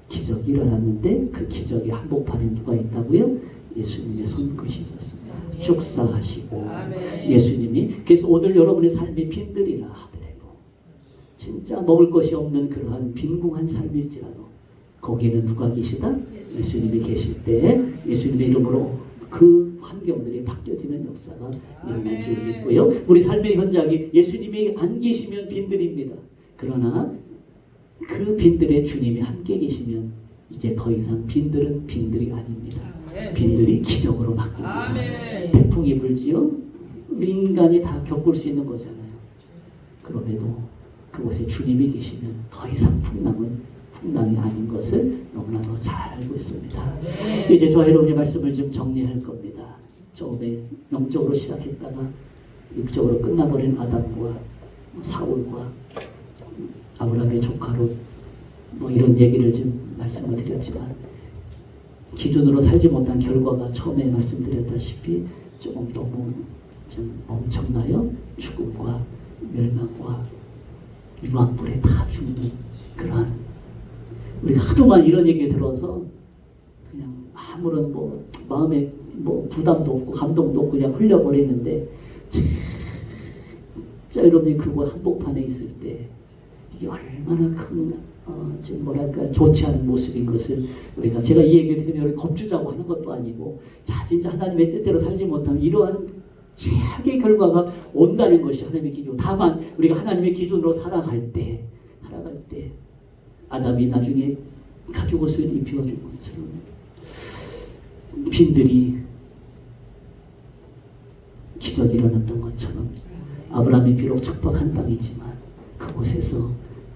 Speaker 4: 기적이 일어났는데 그 기적의 한복판에 누가 있다고요? 예수님의 손끝이 있었습니다. 축사하시고 예수님이 그래서 오늘 여러분의 삶이 빈들이라 하더라도 진짜 먹을 것이 없는 그러한 빈궁한 삶일지라도 거기에는 누가 계시다? 예수님이 계실 때 예수님의 이름으로 그 환경들이 바뀌어지는 역사가 일어날 줄 믿고요. 우리 삶의 현장이 예수님이 안 계시면 빈들입니다. 그러나 그 빈들에 주님이 함께 계시면 이제 더 이상 빈들은 빈들이 아닙니다. 빈들이 기적으로 바뀝니다. 태풍이 불지요. 인간이 다 겪을 수 있는 거잖아요. 그럼에도 그곳에 주님이 계시면 더 이상 풍랑이 아닌 것을 너무나도 잘 알고 있습니다. 이제 저와 여러분의 말씀을 좀 정리할 겁니다. 처음에 영적으로 시작했다가 육적으로 끝나버린 아담과 사울과 아브라함의 조카로 뭐 이런 얘기를 좀 말씀을 드렸지만 기준으로 살지 못한 결과가 처음에 말씀드렸다시피 조금 너무 좀 엄청나요. 죽음과 멸망과 유황불에 다 죽는 그러한 우리가 하도만 이런 얘기를 들어서 그냥 아무런 뭐 마음에 뭐 부담도 없고 감동도 없고 그냥 흘려버리는데 진짜 여러분이 그곳 한복판에 있을 때 이게 얼마나 큰 지금 뭐랄까 좋지 않은 모습인 것을 우리가 제가 이 얘기를 들으면 우리 겁주자고 하는 것도 아니고 자 진짜 하나님의 뜻대로 살지 못하면 이러한 최악의 결과가 온다는 것이 하나님의 기준. 다만 우리가 하나님의 기준으로 살아갈 때 아담이 나중에 가죽옷을 입혀준 것처럼 빈들이 기적이 일어났던 것처럼 아브라함이 비록 척박한 땅이지만 그곳에서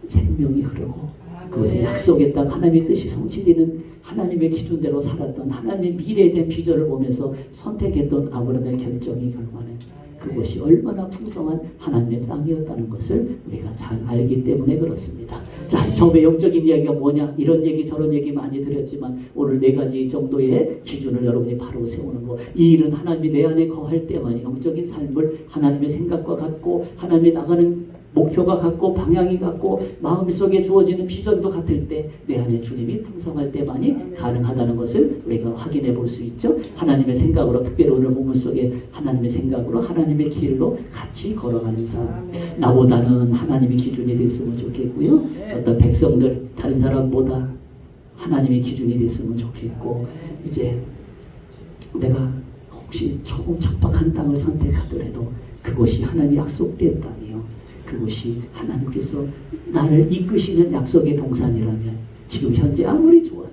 Speaker 4: 생명이 흐르고 그것의 약속의 땅 하나님의 뜻이 성취되는 하나님의 기준대로 살았던 하나님의 미래에 대한 비전을 보면서 선택했던 아브라함의 결정의 결과는 그것이 얼마나 풍성한 하나님의 땅이었다는 것을 우리가 잘 알기 때문에 그렇습니다. 자, 처음에 영적인 이야기가 뭐냐? 이런 얘기 저런 얘기 많이 드렸지만 오늘 4가지 정도의 기준을 여러분이 바로 세우는 거. 이 일은 하나님이 내 안에 거할 때만 영적인 삶을 하나님의 생각과 같고 하나님이 나가는 목표가 같고 방향이 같고 마음속에 주어지는 비전도 같을 때 내 안에 주님이 풍성할 때만이 가능하다는 것을 우리가 확인해 볼 수 있죠. 하나님의 생각으로 특별히 오늘 본문 속에 하나님의 생각으로 하나님의 길로 같이 걸어가는 삶. 나보다는 하나님의 기준이 됐으면 좋겠고요. 어떤 백성들 다른 사람보다 하나님의 기준이 됐으면 좋겠고 이제 내가 혹시 조금 척박한 땅을 선택하더라도 그것이 하나님의 약속된 땅이요. 그것이 하나님께서 나를 이끄시는 약속의 동산이라면 지금 현재 아무리 좋아도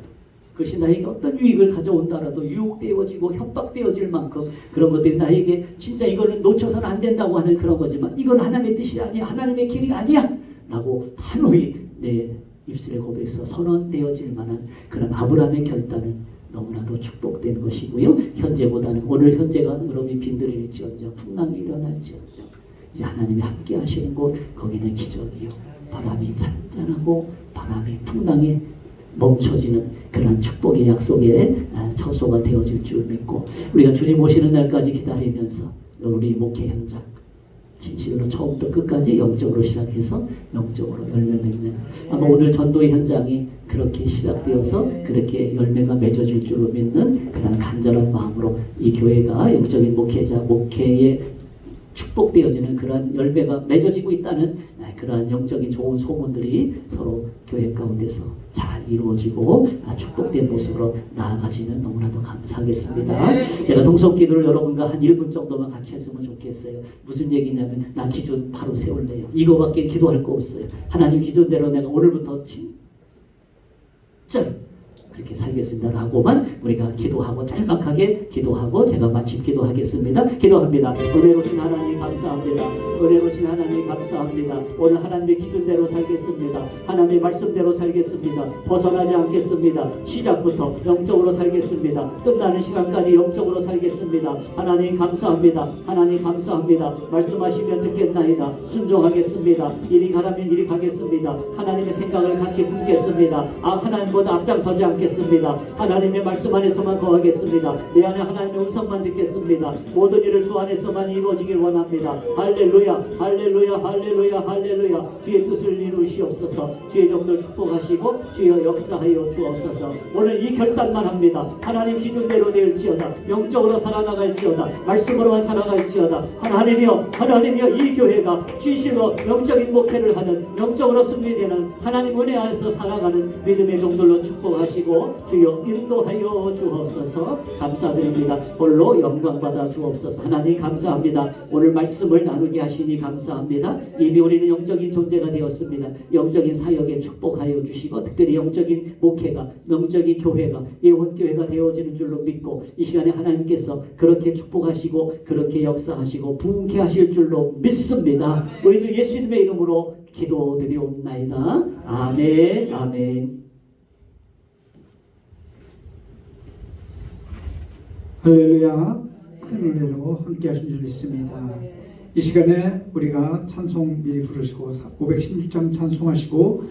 Speaker 4: 그것이 나에게 어떤 유익을 가져온다라도 유혹되어지고 협박되어질 만큼 그런 것들이 나에게 진짜 이거는 놓쳐서는 안 된다고 하는 그런 거지만 이건 하나님의 뜻이 아니야. 하나님의 길이 아니야. 라고 단호히 내 입술에 고백해서 선언되어질 만한 그런 아브라함의 결단은 너무나도 축복된 것이고요. 현재보다는 오늘 현재가 여러분이 빈들일지언정 풍랑이 일어날지언정 이제 하나님이 함께 하시는 곳 거기는 기적이요. 바람이 잔잔하고 바람이 풍랑에 멈춰지는 그런 축복의 약속의 처소가 되어질 줄 믿고 우리가 주님 오시는 날까지 기다리면서 우리 목회 현장 진실로 처음부터 끝까지 영적으로 시작해서 영적으로 열매 맺는 아마 오늘 전도의 현장이 그렇게 시작되어서 그렇게 열매가 맺어질 줄로 믿는 그런 간절한 마음으로 이 교회가 영적인 목회에 축복되어지는 그러한 열매가 맺어지고 있다는 그러한 영적인 좋은 소문들이 서로 교회 가운데서 잘 이루어지고 축복된 모습으로 나아가지면 너무나도 감사하겠습니다. 제가 동성기도를 여러분과 한 1분 정도만 같이 했으면 좋겠어요. 무슨 얘기냐면 나 기준 바로 세울래요. 이거밖에 기도할 거 없어요. 하나님 기준대로 내가 오늘부터 진짜 그렇게 살겠습니다 라고만 우리가 기도하고 짤막하게 기도하고 제가 마침 기도하겠습니다. 기도합니다. 은혜로신 하나님 감사합니다. 은혜로신 하나님 감사합니다. 오늘 하나님의 기준대로 살겠습니다. 하나님의 말씀대로 살겠습니다. 벗어나지 않겠습니다. 시작부터 영적으로 살겠습니다. 끝나는 시간까지 영적으로 살겠습니다. 하나님 감사합니다. 하나님 감사합니다. 말씀하시면 듣겠나이다. 순종하겠습니다. 이리 가라면 이리 가겠습니다. 하나님의 생각을 같이 품겠습니다. 하나님보다 앞장서지 않겠습니다. 하나님의 말씀 안에서만 거하겠습니다. 내 안에 하나님의 음성만 듣겠습니다. 모든 일을 주 안에서만 이루어지길 원합니다. 할렐루야 할렐루야 할렐루야 할렐루야. 주의 뜻을 이루시옵소서. 주의 종들 축복하시고 주여 역사하여 주옵소서. 오늘 이 결단만 합니다. 하나님 기준대로 될지어다. 영적으로 살아나갈지어다. 말씀으로만 살아갈지어다. 하나님이여 이 교회가 진실로 영적인 목회를 하는 영적으로 승리되는 하나님 은혜 안에서 살아가는 믿음의 종들로 축복하시고 주여 인도하여 주옵소서. 감사드립니다. 홀로 영광받아 주옵소서. 하나님 감사합니다. 오늘 말씀을 나누게 하시니 감사합니다. 이미 우리는 영적인 존재가 되었습니다. 영적인 사역에 축복하여 주시고 특별히 영적인 목회가 영적인 교회가 예언교회가 되어지는 줄로 믿고 이 시간에 하나님께서 그렇게 축복하시고 그렇게 역사하시고 부흥케 하실 줄로 믿습니다. 우리 주 예수님의 이름으로 기도드리옵나이다. 아멘 아멘.
Speaker 1: 할렐루야. 큰 은혜로 함께 하신 줄 믿습니다. 이 시간에 우리가 찬송 미리 부르시고 516장 찬송하시고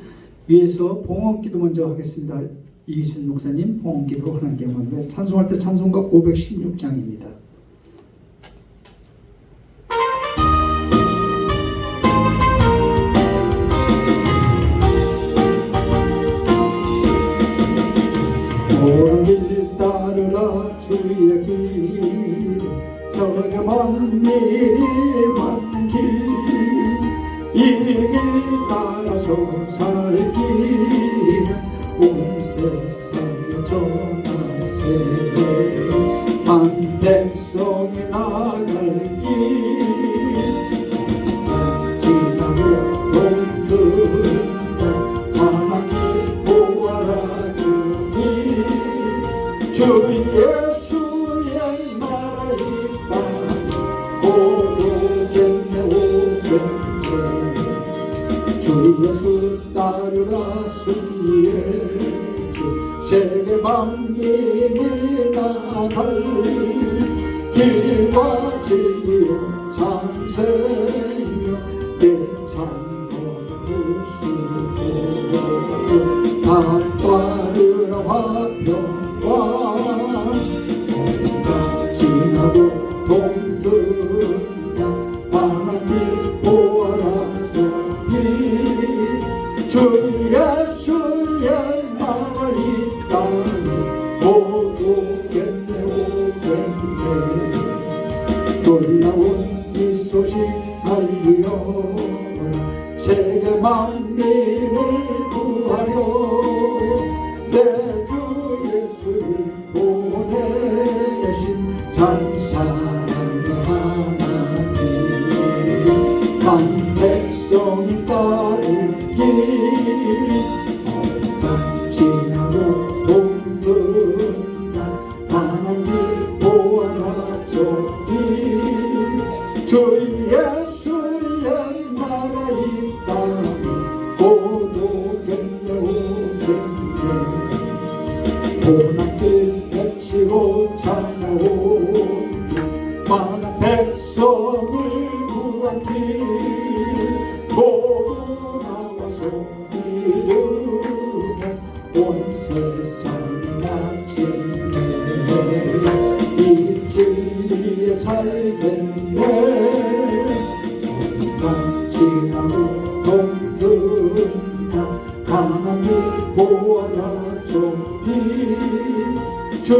Speaker 1: 위에서 봉헌기도 먼저 하겠습니다. 이기순 목사님 봉헌기도 하나님께 원하는데 찬송할 때 찬송가 516장입니다. 옳은 길 따르라 주의 길 저렴한 일이 맞는 길 이 길 따라서 살 길은 온 세상에 전하세 한 백성이 나갈 길 지나고 동들다 하나님 보아라 주 예수의 나라의 땅 오겠네 주 예수 따르라 승리의 주 세계 만민이 나갈 길과 진리요 참생명 내 찬송 부수고 다 따르라 화평과 지나고 동등다 하나님 보아라 주 예수의 나라 이 땅에 모두 오겠네 놀라운 이 소식 알리어라 세계 만민을 구하려 내 주 예수를 보내신 참 사랑의 하나님 만 백성이 따를 길 지나고 동등다 하나님 보아라 저기 주 예수의 나라 이 땅에 곧 오겠네 고난길 펼치고 찾아온 길 많은 백성을 구한 길 모두 나와서 믿으면 온 세상이 마침내 이 진리에 살겠네 지나고 동등다 하나님 보아라 저기 주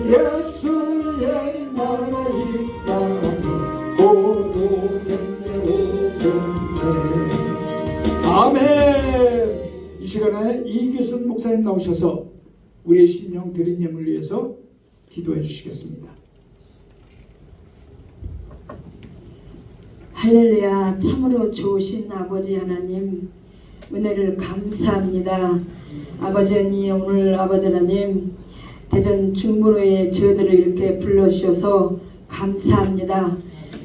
Speaker 1: 예수의 나라 이 땅에 곧 오겠네 아멘. 이 시간에 이기순 목사님 나오셔서 우리의 심령 드린 예물 위해서 기도해 주시겠습니다.
Speaker 6: 할렐루야. 참으로 좋으신 아버지 하나님 은혜를 감사합니다. 아버지 하나님, 오늘 아버지 하나님 대전 중문호의 저희들을 이렇게 불러주셔서 감사합니다.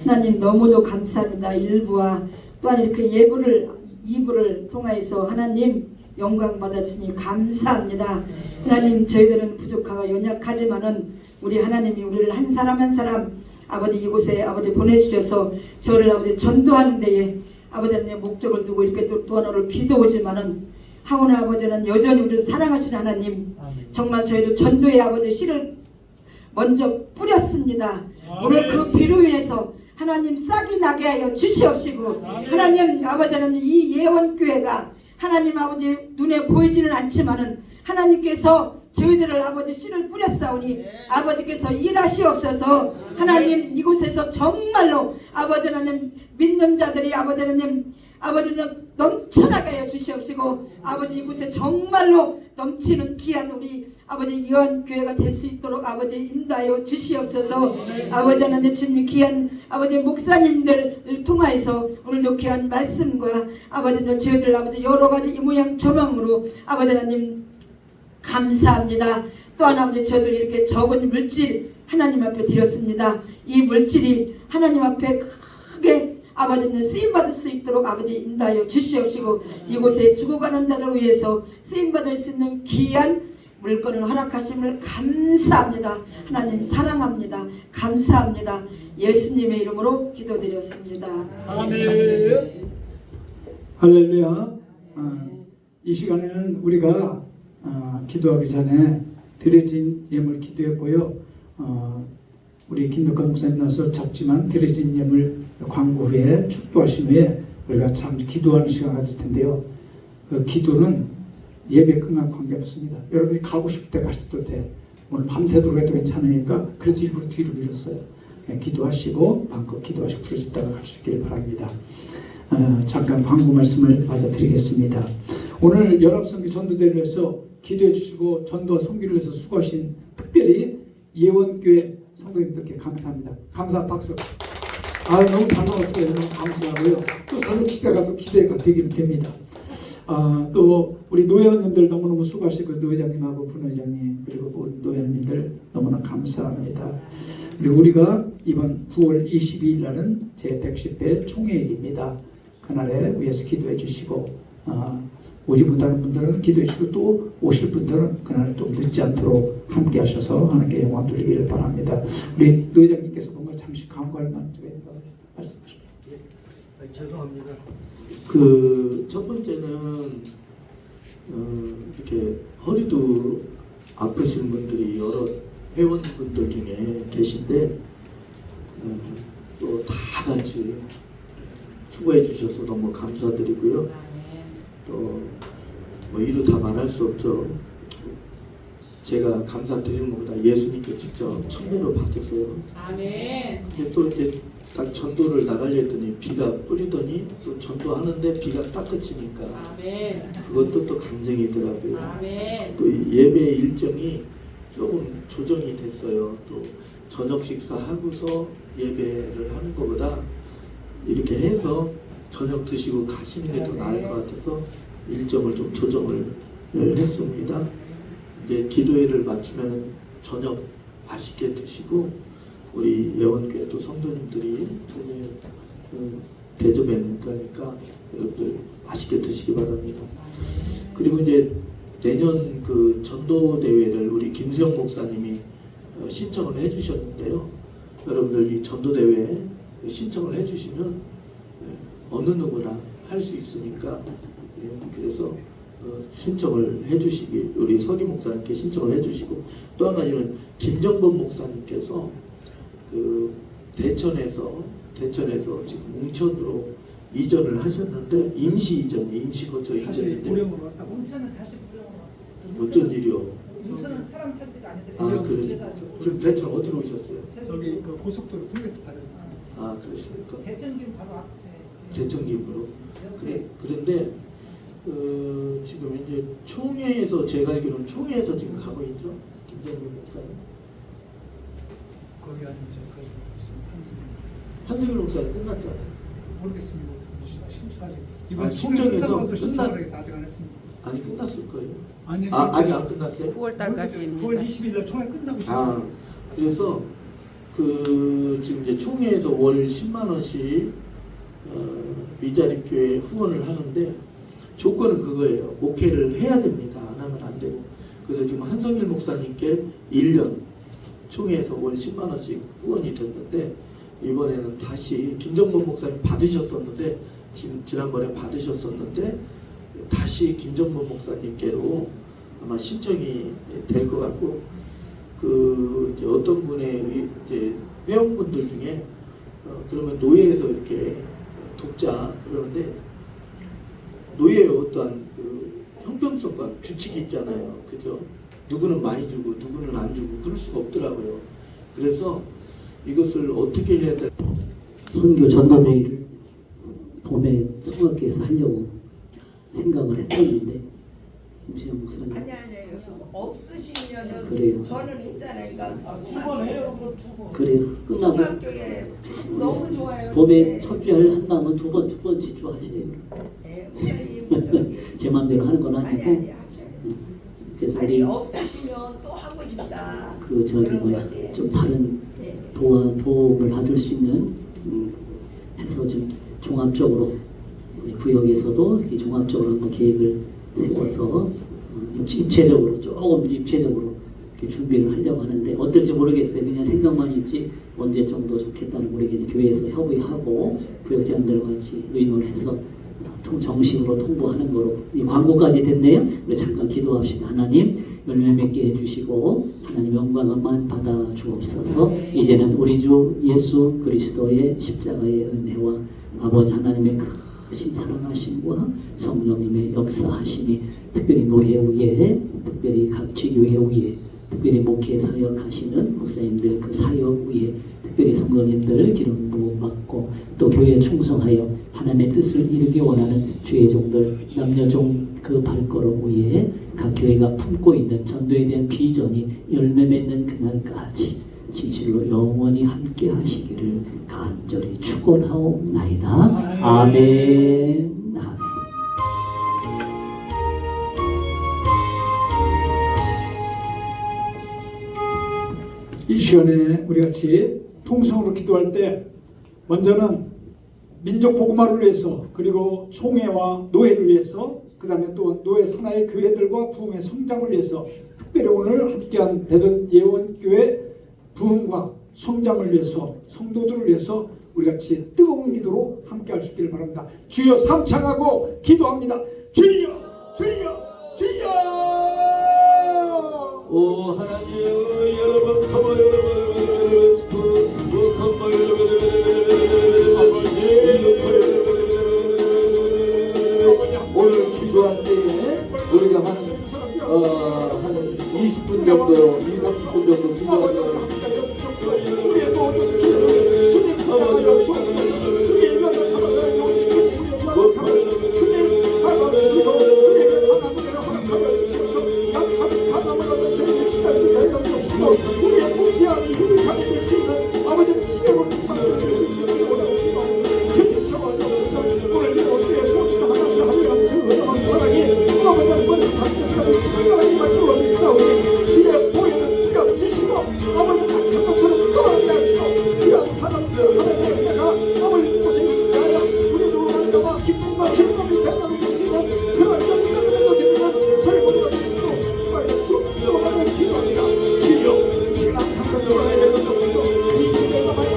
Speaker 6: 하나님 너무도 감사합니다. 일부와 또한 이렇게 예부를 2부를 통하여서 하나님 영광 받아주시니 감사합니다. 하나님 저희들은 부족하고 연약하지만은 우리 하나님이 우리를 한 사람 한 사람 아버지 이곳에 아버지 보내주셔서 저를 아버지 전도하는 데에 아버지 하나님 목적을 두고 이렇게 또한 오늘 기도 오지만은 하오나 아버지는 여전히 우리를 사랑하시는 하나님 정말 저희도 전도의 아버지 씨를 먼저 뿌렸습니다. 오늘 그 비로 인해서 하나님 싹이 나게 하여 주시옵시고 하나님 아버지는 이 예원교회가 하나님 아버지 눈에 보이지는 않지만은 하나님께서 저희들을 아버지 씨를 뿌렸사오니 아버지께서 일하시옵소서. 하나님 이곳에서 정말로 아버지 하나님 믿는 자들이 아버지 하나님 아버지는 넘쳐나게 하여 주시옵시고 아버지 이곳에 정말로 넘치는 귀한 우리 아버지 예원교회가 될 수 있도록 아버지 인도하여 주시옵소서. 아버지 하나님 주님 귀한 아버지 목사님들을 통하여서 오늘도 귀한 말씀과 아버지는 저희들 아버지 여러 가지 이 모양 저망으로 아버지 하나님 감사합니다. 또한 아버지 저희들 이렇게 적은 물질 하나님 앞에 드렸습니다. 이 물질이 하나님 앞에 크게 아버지는 쓰임받을 수 있도록 아버지 인도하여 주시옵시고 이곳에 죽어가는 자를 위해서 쓰임받을 수 있는 귀한 물건을 허락하심을 감사합니다. 하나님 사랑합니다. 감사합니다. 예수님의 이름으로 기도드렸습니다.
Speaker 5: 아멘.
Speaker 1: 할렐루야. 이 시간에는 우리가 기도하기 전에 드려진 예물 기도했고요. 우리 김덕환 목사님 나서 작지만 드려진 예물 광고 후에 축도하신 후에 우리가 잠시 기도하는 시간을 가질 텐데요. 그 기도는 예배 끝난 관계없습니다. 여러분이 가고 싶을 때 가셔도 돼. 오늘 밤새도록 해도 괜찮으니까 그래서 일부러 뒤로 밀었어요. 그냥 기도하시고 마음껏 기도하시고 부르짖다가 가시길 바랍니다. 잠깐 광고 말씀을 맞아 드리겠습니다. 오늘 연합선교 전도대회를 해서 기도해 주시고 전도와 선교를 위해서 수고하신 특별히 예원교회 성도님들께 감사합니다. 감사 박수. 너무 잘 나왔어요. 너무 감사하고요. 또 저녁 시대가 또 기대가 되기는 됩니다. 또 우리 노회원님들 너무너무 수고하시고 노회장님하고 부노회장님 그리고 모든 노회원님들 너무나 감사합니다. 그리고 우리가 이번 9월 22일 날은 제110회 총회일입니다. 그날에 위해서 기도해 주시고 오지 못하는 분들은 기도해 주시고 또 오실 분들은 그날 또 늦지 않도록 함께 하셔서 하나님께 영광 돌리기를 바랍니다. 우리 노회장님께서 뭔가 잠시 강구할 만한 말씀하십시오.
Speaker 5: 죄송합니다.
Speaker 7: 첫 번째는 이렇게 허리도 아프신 분들이 여러 회원분들 중에 계신데 또 다 같이 수고해 주셔서 너무 감사드리고요. 또 뭐 이루 다 말할 수 없죠. 제가 감사드리는 것보다 예수님께 직접 천배로 받겠어요. 아멘. 근데 또 이제 딱 전도를 나가려 했더니 비가 뿌리더니 또 전도하는데 비가 딱 그치니까 아멘. 그것도 또 감정이더라고요. 아멘. 또 예배 일정이 조금 조정이 됐어요. 또 저녁 식사하고서 예배를 하는 것보다 이렇게 해서 저녁 드시고 가시는 게 더 나을 것 같아서 일정을 좀 조정을 했습니다. 이제 기도회를 마치면 저녁 맛있게 드시고 우리 예원교회 또 성도님들이 대접해 놓으니까 여러분들 맛있게 드시기 바랍니다. 그리고 이제 내년 그 전도 대회를 우리 김수영 목사님이 신청을 해주셨는데요. 여러분들 이 전도 대회 신청을 해주시면 어느 누구나 할 수 있으니까 그래서 신청을 해주시기 우리 서기 목사님께 신청을 해주시고 또 한 가지는 김정범 목사님께서 그 대천에서 지금 웅천으로 이전을 하셨는데 임시 이전이 임시 거처 이전인데
Speaker 3: 웅천은 다시 부려먹어.
Speaker 7: 어쩐 일이요?
Speaker 3: 웅천은 사람 살 데가 아니더라고요.
Speaker 7: 그랬습니까? 지금 대천 어디로 오셨어요?
Speaker 5: 저기 그 고속도로 통해서 다녀요.
Speaker 7: 그러십니까?
Speaker 3: 대천김 바로 앞에.
Speaker 7: 대천김으로 그런데 지금 이제 총회에서 제가 알기로는 총회에서 지금 가고 있죠. 김정민 목사님.
Speaker 5: 거기 아니죠.
Speaker 7: 한승일 목사님 끝났잖아요.
Speaker 5: 모르겠습니다. 신청하지.
Speaker 7: 신청해서
Speaker 5: 신청을 해서 아직 안 했습니다.
Speaker 7: 아니 끝났을 거예요.
Speaker 5: 아니,
Speaker 7: 아직 안 끝났어요?
Speaker 3: 9월 달까지입니다.
Speaker 5: 9월 20일 날 총회 끝나고
Speaker 7: 아,
Speaker 5: 신청했어요.
Speaker 7: 그래서 그 지금 이제 총회에서 월 10만 원씩 미자립교회 후원을 하는데 조건은 그거예요. 목회를 해야 됩니다. 안 하면 안 되고. 그래서 지금 한성일 목사님께 1년 총회에서 월 10만 원씩 후원이 됐는데 이번에는 다시 김정범 목사님 받으셨었는데 지난번에 받으셨었는데 다시 김정범 목사님께로 아마 신청이 될 것 같고 그 이제 어떤 분의 이제 회원분들 중에 그러면 노예에서 이렇게 돕자 그러는데 노예의 어떠한 그 형평성과 규칙이 있잖아요. 그죠? 누구는 많이 주고 누구는 안 주고 그럴 수가 없더라고요. 그래서 이것을 어떻게 해야 될까?
Speaker 4: 선교 전도회의를 봄에 성악교에서 하려고 생각을 했었는데 김수현 목사님
Speaker 3: 아니 없으시면은
Speaker 4: 그래요.
Speaker 3: 저는 했잖아요. 그러니까
Speaker 4: 그래 끝나고
Speaker 3: 중학교에 너무 좋아요.
Speaker 4: 봄에 첫 주에 한다면 두 번째 주 하시래요.
Speaker 3: 네, 목사님 저기
Speaker 4: 제 마음대로 하는 건
Speaker 3: 아니
Speaker 4: 아니고
Speaker 3: 하셔요.
Speaker 4: 그래서
Speaker 3: 아니
Speaker 4: 우리
Speaker 3: 없으시면 또 하고 싶다.
Speaker 4: 그 저기
Speaker 3: 그런
Speaker 4: 뭐야
Speaker 3: 거지.
Speaker 4: 좀 다른
Speaker 3: 네.
Speaker 4: 도움을 받을 수 있는 해서 좀 종합적으로 우리 구역에서도 이렇게 종합적으로 한번 계획을 세워서 입체적으로 조금 입체적으로 이렇게 준비를 하려고 하는데 어떨지 모르겠어요. 그냥 생각만 있지 언제 정도 좋겠다는 모르겠는데 교회에서 협의하고 구역장들과 같이 의논해서 정식으로 통보하는 거로 이 광고까지 됐네요. 우리 잠깐 기도합시다. 하나님 열매 맺게 해주시고 하나님 영광만 받아 주옵소서. 이제는 우리 주 예수 그리스도의 십자가의 은혜와 아버지 하나님의 크신 사랑하심과 성령님의 역사하심이 특별히 노예 위에 특별히 각 지교회 위에 특별히 목회 사역하시는 목사님들 그 사역 위에 특별히 성도님들 기름 부음 받고 또 교회에 충성하여 하나님의 뜻을 이루기 원하는 주의 종들 남녀종 그 발걸음 위에 각 교회가 품고 있는 전도에 대한 비전이 열매 맺는 그날까지 진실로 영원히 함께 하시기를 간절히 축원하옵나이다. 아멘. 아멘.
Speaker 1: 이 시간에 우리 같이 통성으로 기도할 때 먼저는 민족 복음화를 위해서 그리고 총회와 노예를 위해서 그 다음에 또 노예 산하의 교회들과 부흥의 성장을 위해서 특별히 오늘 함께한 대전 예원교회 부흥과 성장을 위해서 성도들을 위해서 우리 같이 뜨거운 기도로 함께할 수 있기를 바랍니다. 주여 삼창하고 기도합니다. 주여 주여 주여.
Speaker 7: 오 하나님 여러분 come on 오늘 기도할 때에 우리가 한 20분 정도 30분 정도 기도하면
Speaker 1: 우리의 모든 기도를 주님 사랑하여 주옵소서. 우리의 연약함을 우리 주님의 연약함을 주님 받아주시고 우리에게 하나님께로 허락하여 주시옵소서. 약함이 가담을 얻는 저희 시간을 위하여 주옵시고 우리의 무지한 유익함이 될 수 있는 아버지의 지혜로운 방법을 주시옵소서. 주님 세워주옵소서. 오늘 이 우리의 모든 하나님을 하여 주 은혜와 사랑이 아버지의 머리 박수까지 시간이 맞추어 주시옵소서. 지혜 보혜는 펴주시고 아버지 같은 것들을 떠나게 하시고 귀한 사람들을 하나님의 은혜가 아버지 고생이 자여 우리도 만나와 기쁨과 즐거움이 된다는 것이는 그런 영광을 얻어드리는 저희 모두가 주시고 주님으로 가는 기도합니다. 지요 지난 한번 돌아야 되는 것도 이 기대가 많이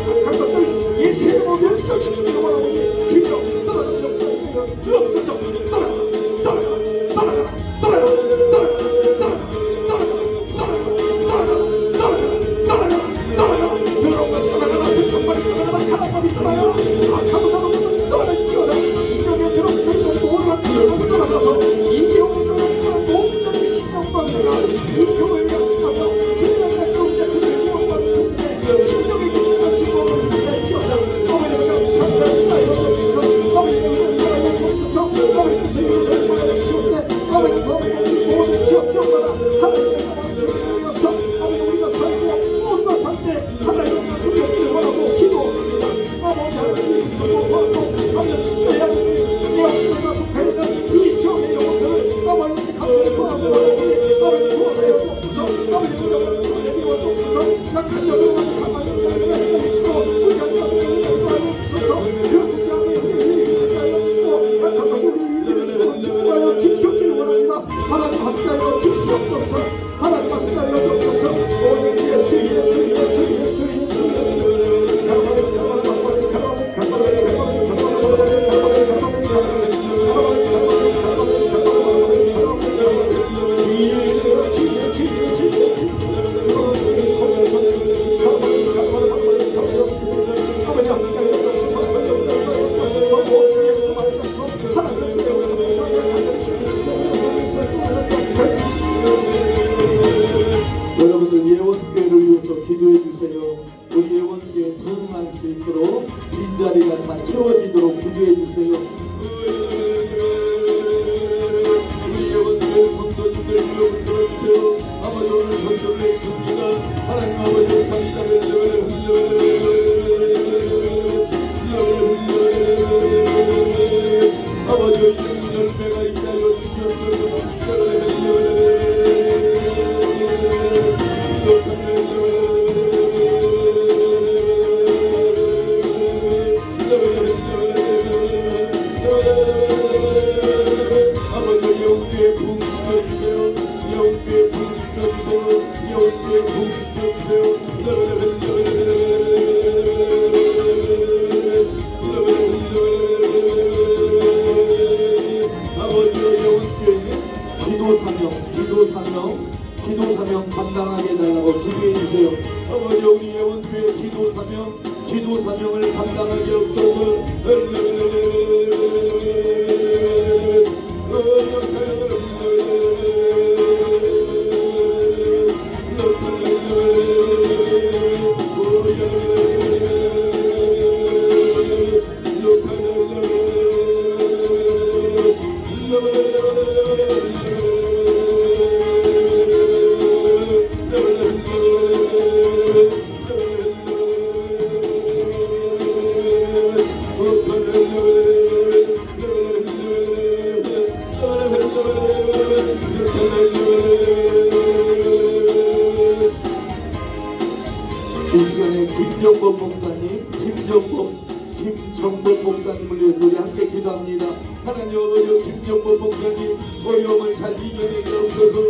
Speaker 1: 하나님 함께하여 주시옵소서. 하나님 함께하여 주옵소서. 오늘 예수 예수 예수 예수
Speaker 7: 여러분들 예원교회를 위해서 기도해 주세요. 우리 예원교회 부흥할 수 있도록 빈자리가 다 채워지도록 기도해 주세요. 우리 예원교회 성도님들 불러주세요. 아버지 오늘 선교를 했습니다. 하나님 아버지 아버지 이런 열매가 있게 하여 주시옵소서. 아버지 영주에 부흥시켜주세요. 영주에 부흥시켜주세요. 영주에 부흥시켜주세요. 아버지의 영주에 기도 사명 감당하게 해달라고 기도해 주세요. 아버지 우리 예원주의 기도 사명을 감당하게 없어서 이 시간에 김정범 목사님을 위해서 우리 함께 기도합니다. 하나님 아버지 김정범 목사님 어려움을 잘 이겨내게 없어서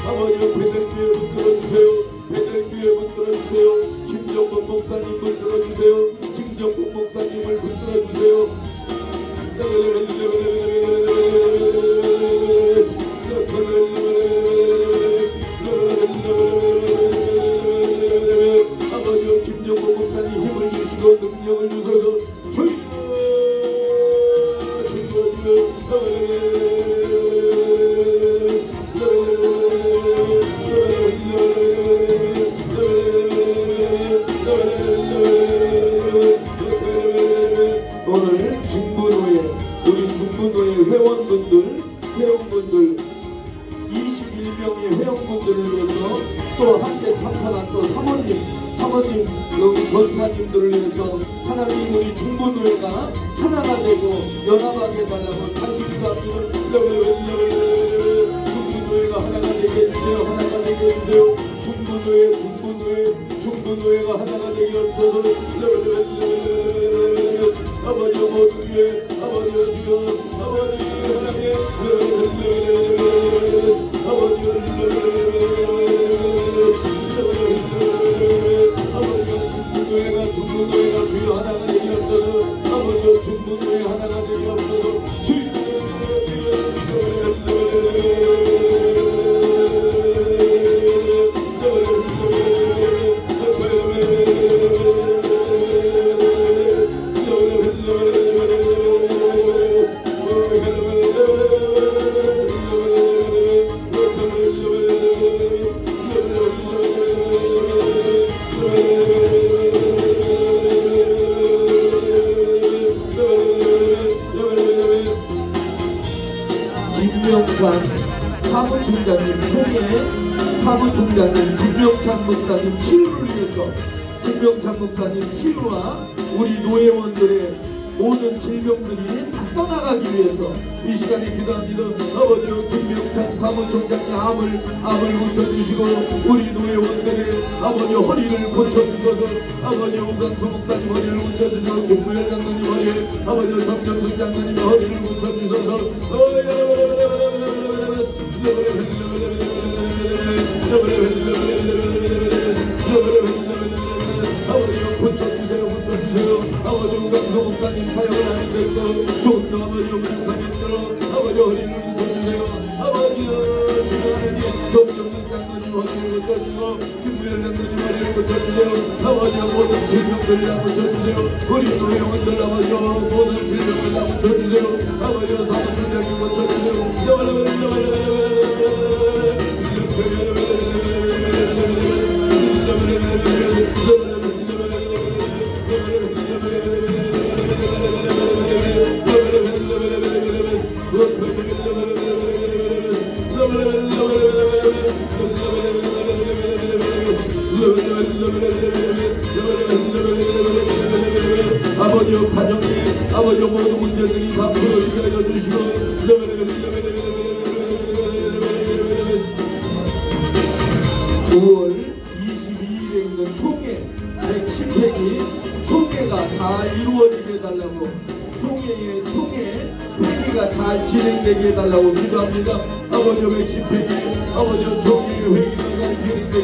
Speaker 7: 아버지 배달교회 붙들어주세요. 배달교회 붙들어주세요. 김정범 목사님 붙들어주세요. 김정범 목사님을 붙들어주세요. 아버지 김정범 목사님 힘을 주시고 능력을 주셔서 저희가 오늘 우리 중문호의 회원분들 21명의 회원분들을 위해서 또 함께 참석한 또 사모님 여기 권사님들을 위해서 하나님 우리 중문호회가 하나가 되고 연합하게 해달라고 다시 기도합니다. 중문호회가 하나가 되게 해주세요. 하나가 되게 해주세요. 중문호회가 하나가 되게 없어서 아버지 모두 위에 아버지 주여 아버지 하나님 아버지 중문호회가 주여 하나가 되게 없어서 아버지 중문호회 하나가 되게 없어서 김명찬 사무총장님 총회 사무총장님 김명찬 목사님 치유를 위해서 김명찬 목사님 치유와 우리 노회원들의 모든 질병들이 다 떠나가기 위해서 이 시간에 기도합니다. 아버지요 김명찬 사무총장의 암을 고쳐주시고 우리 노회원들의 아버지 허리를 고쳐주셔서 아버지 우간수 목사님 허리를 고쳐주시고 김부열 장로님 허리를 아버지 정정순 장로님 허리를 고쳐주셔서 아버지요 고쳐주세요 고쳐주세요. 아버지 우간수 목사님 사역을 하는 데서 좋은 아버지 목사님들어 아버지 허리를 고쳐주세요. 아버지요 주여 하나님 정정순 장로님 허리를 고쳐주세요. 김부열 장로님 허리를 고쳐주세요. 아버지요 모든 질병들 다 고쳐주세요. 우리 노회원들 아버지요 모든 질병을 다 고쳐주세요. 아버지요 사무총장님 고쳐주세요. 아버지요 가정에 아버지요 모든 문제들이 다 풀어지게 하여 주시고 5월 22일에 있는 총회 110회기 총회가 잘 이루어지게 해달라고 총회 회의가 잘 진행되게 해달라고 기도합니다. 아버지요 110회기 아버지요 총회 회의가 잘 진행되게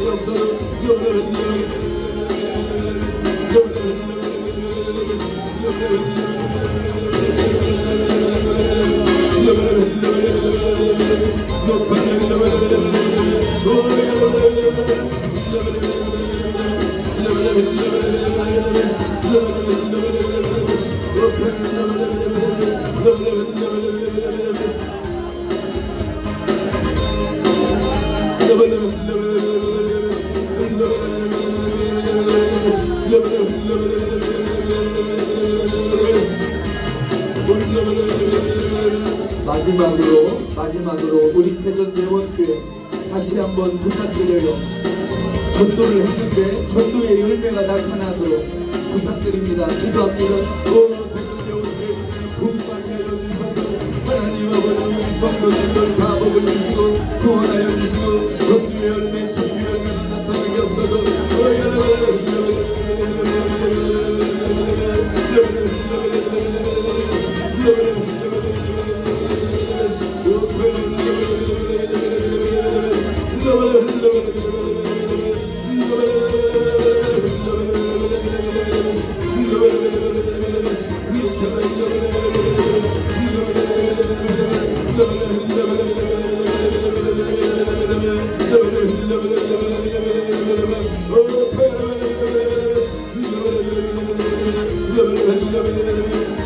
Speaker 7: 없도록 마지막으로 우리 대전예원교회 다시 한번 부탁드려요. 전도를 했는데 전도의 열매가 나타나도록 부탁드립니다. 기도합니다. 대전예원교회 분만히 하여 주셔서 하나님 아버지 우리 성도님들 다 복을 주시고 구원하여 주시고 전도의 열매 선교의 열매가 나타나게 없어도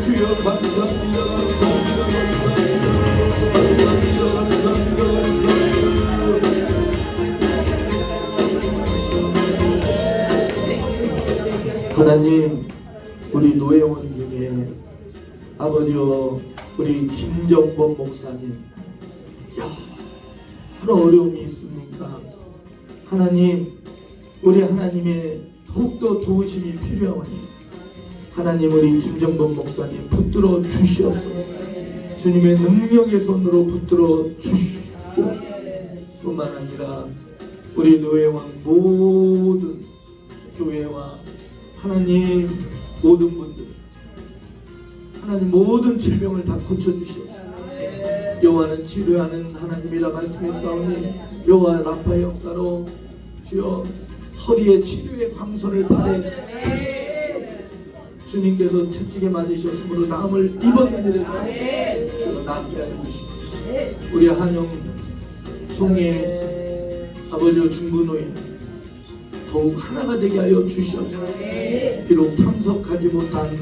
Speaker 7: 주여 감사합니다. 하나님 우리 노회원 중에 아버지요 우리 김정범 목사님 여러 어려움이 있습니까? 하나님 우리 하나님의 더욱더 도우심이 필요하오니 하나님 우리 김정범 목사님 붙들어 주시옵소서. 주님의 능력의 손으로 붙들어 주시옵소서. 뿐만 아니라 우리 노회원 모든 교회와 하나님 모든 분들 하나님 모든 질병을 다 고쳐주시옵소서. 여호와는 치료하는 하나님이라 말씀했사오니 여호와 라파 역사로 주여 허리에 치료의 광선을 발해 주시옵소서. 주님께서 채찍에 맞으셨으므로 나음을 입었는 일에서 주여 낫게 하여 주시옵소서. 우리 한영 총회 아버지와 중부노회 더욱 하나가 되게 하여 주시옵소서. 비록 참석하지 못한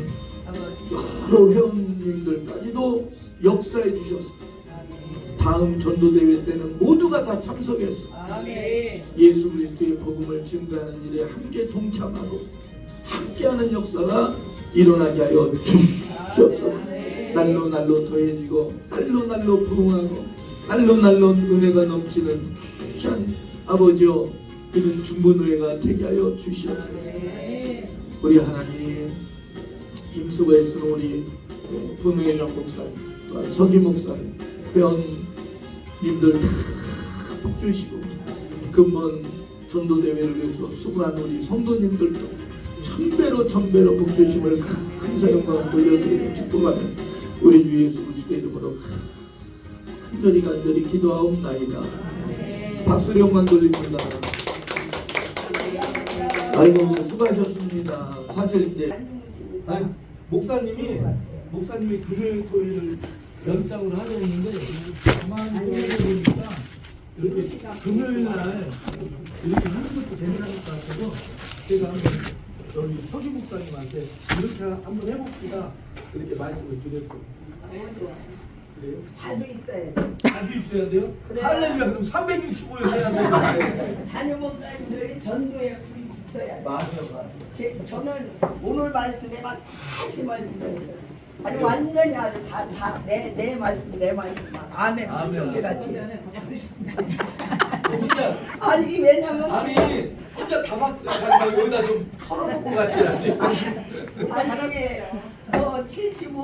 Speaker 7: 여러 회원님들까지도 역사해 주셨습니다. 다음 전도대회 때는 모두가 다 참석해서 예수 그리스도의 복음을 증거하는 일에 함께 동참하고 함께하는 역사가 일어나게 하여 주시옵소서. 날로 날로 더해지고 날로 날로 부흥하고 날로 날로 은혜가 넘치는 귀한 아버지여 이런 중보노예가 되게 하여 주시옵소서. 우리 하나님 힘쓰고 애쓰는 우리 분회장 목사님, 또한 서기 목사님, 회원님들 다 주시고 근본 전도대회를 위해서 수고한 우리 성도님들도 천배로 복주심을 감사 영광을 돌려드리고 축복하는 우리 주 예수 그리스도의 이름으로 간절히 기도하옵나이다. 박수 영광 돌립니다. 아이고 수고하셨습니다. 사실 이제
Speaker 5: 아니, 목사님이 금요일 토요일을 연장으로 하려는데 가만히 보니까 이렇게 금요일 날 이렇게 하는 것도 괜찮을 것 같아서 제가 한번 저희 서기 목사님한테 이렇게 한번 해봅시다 이렇게 말씀을 드렸고. 그래요?
Speaker 3: 다도 있어요.
Speaker 5: 자주 있어야 돼요?
Speaker 3: 그래.
Speaker 5: 할렐루야. 그럼 365일 해야 돼요.
Speaker 3: 담임 목사님들이 전도에 불이 붙어야 돼.
Speaker 5: 맞아요.
Speaker 3: 저는 오늘 말씀에만 다 제 말씀이었어요. 아니 완전히 아주 다내 말씀만 아멘
Speaker 5: 아멘.
Speaker 3: 성대같이.
Speaker 5: 혼자
Speaker 3: 아니 왜냐면
Speaker 5: 아니 혼자 다 가지고 여기다 좀 털어놓고 가셔야지.
Speaker 3: 아니 75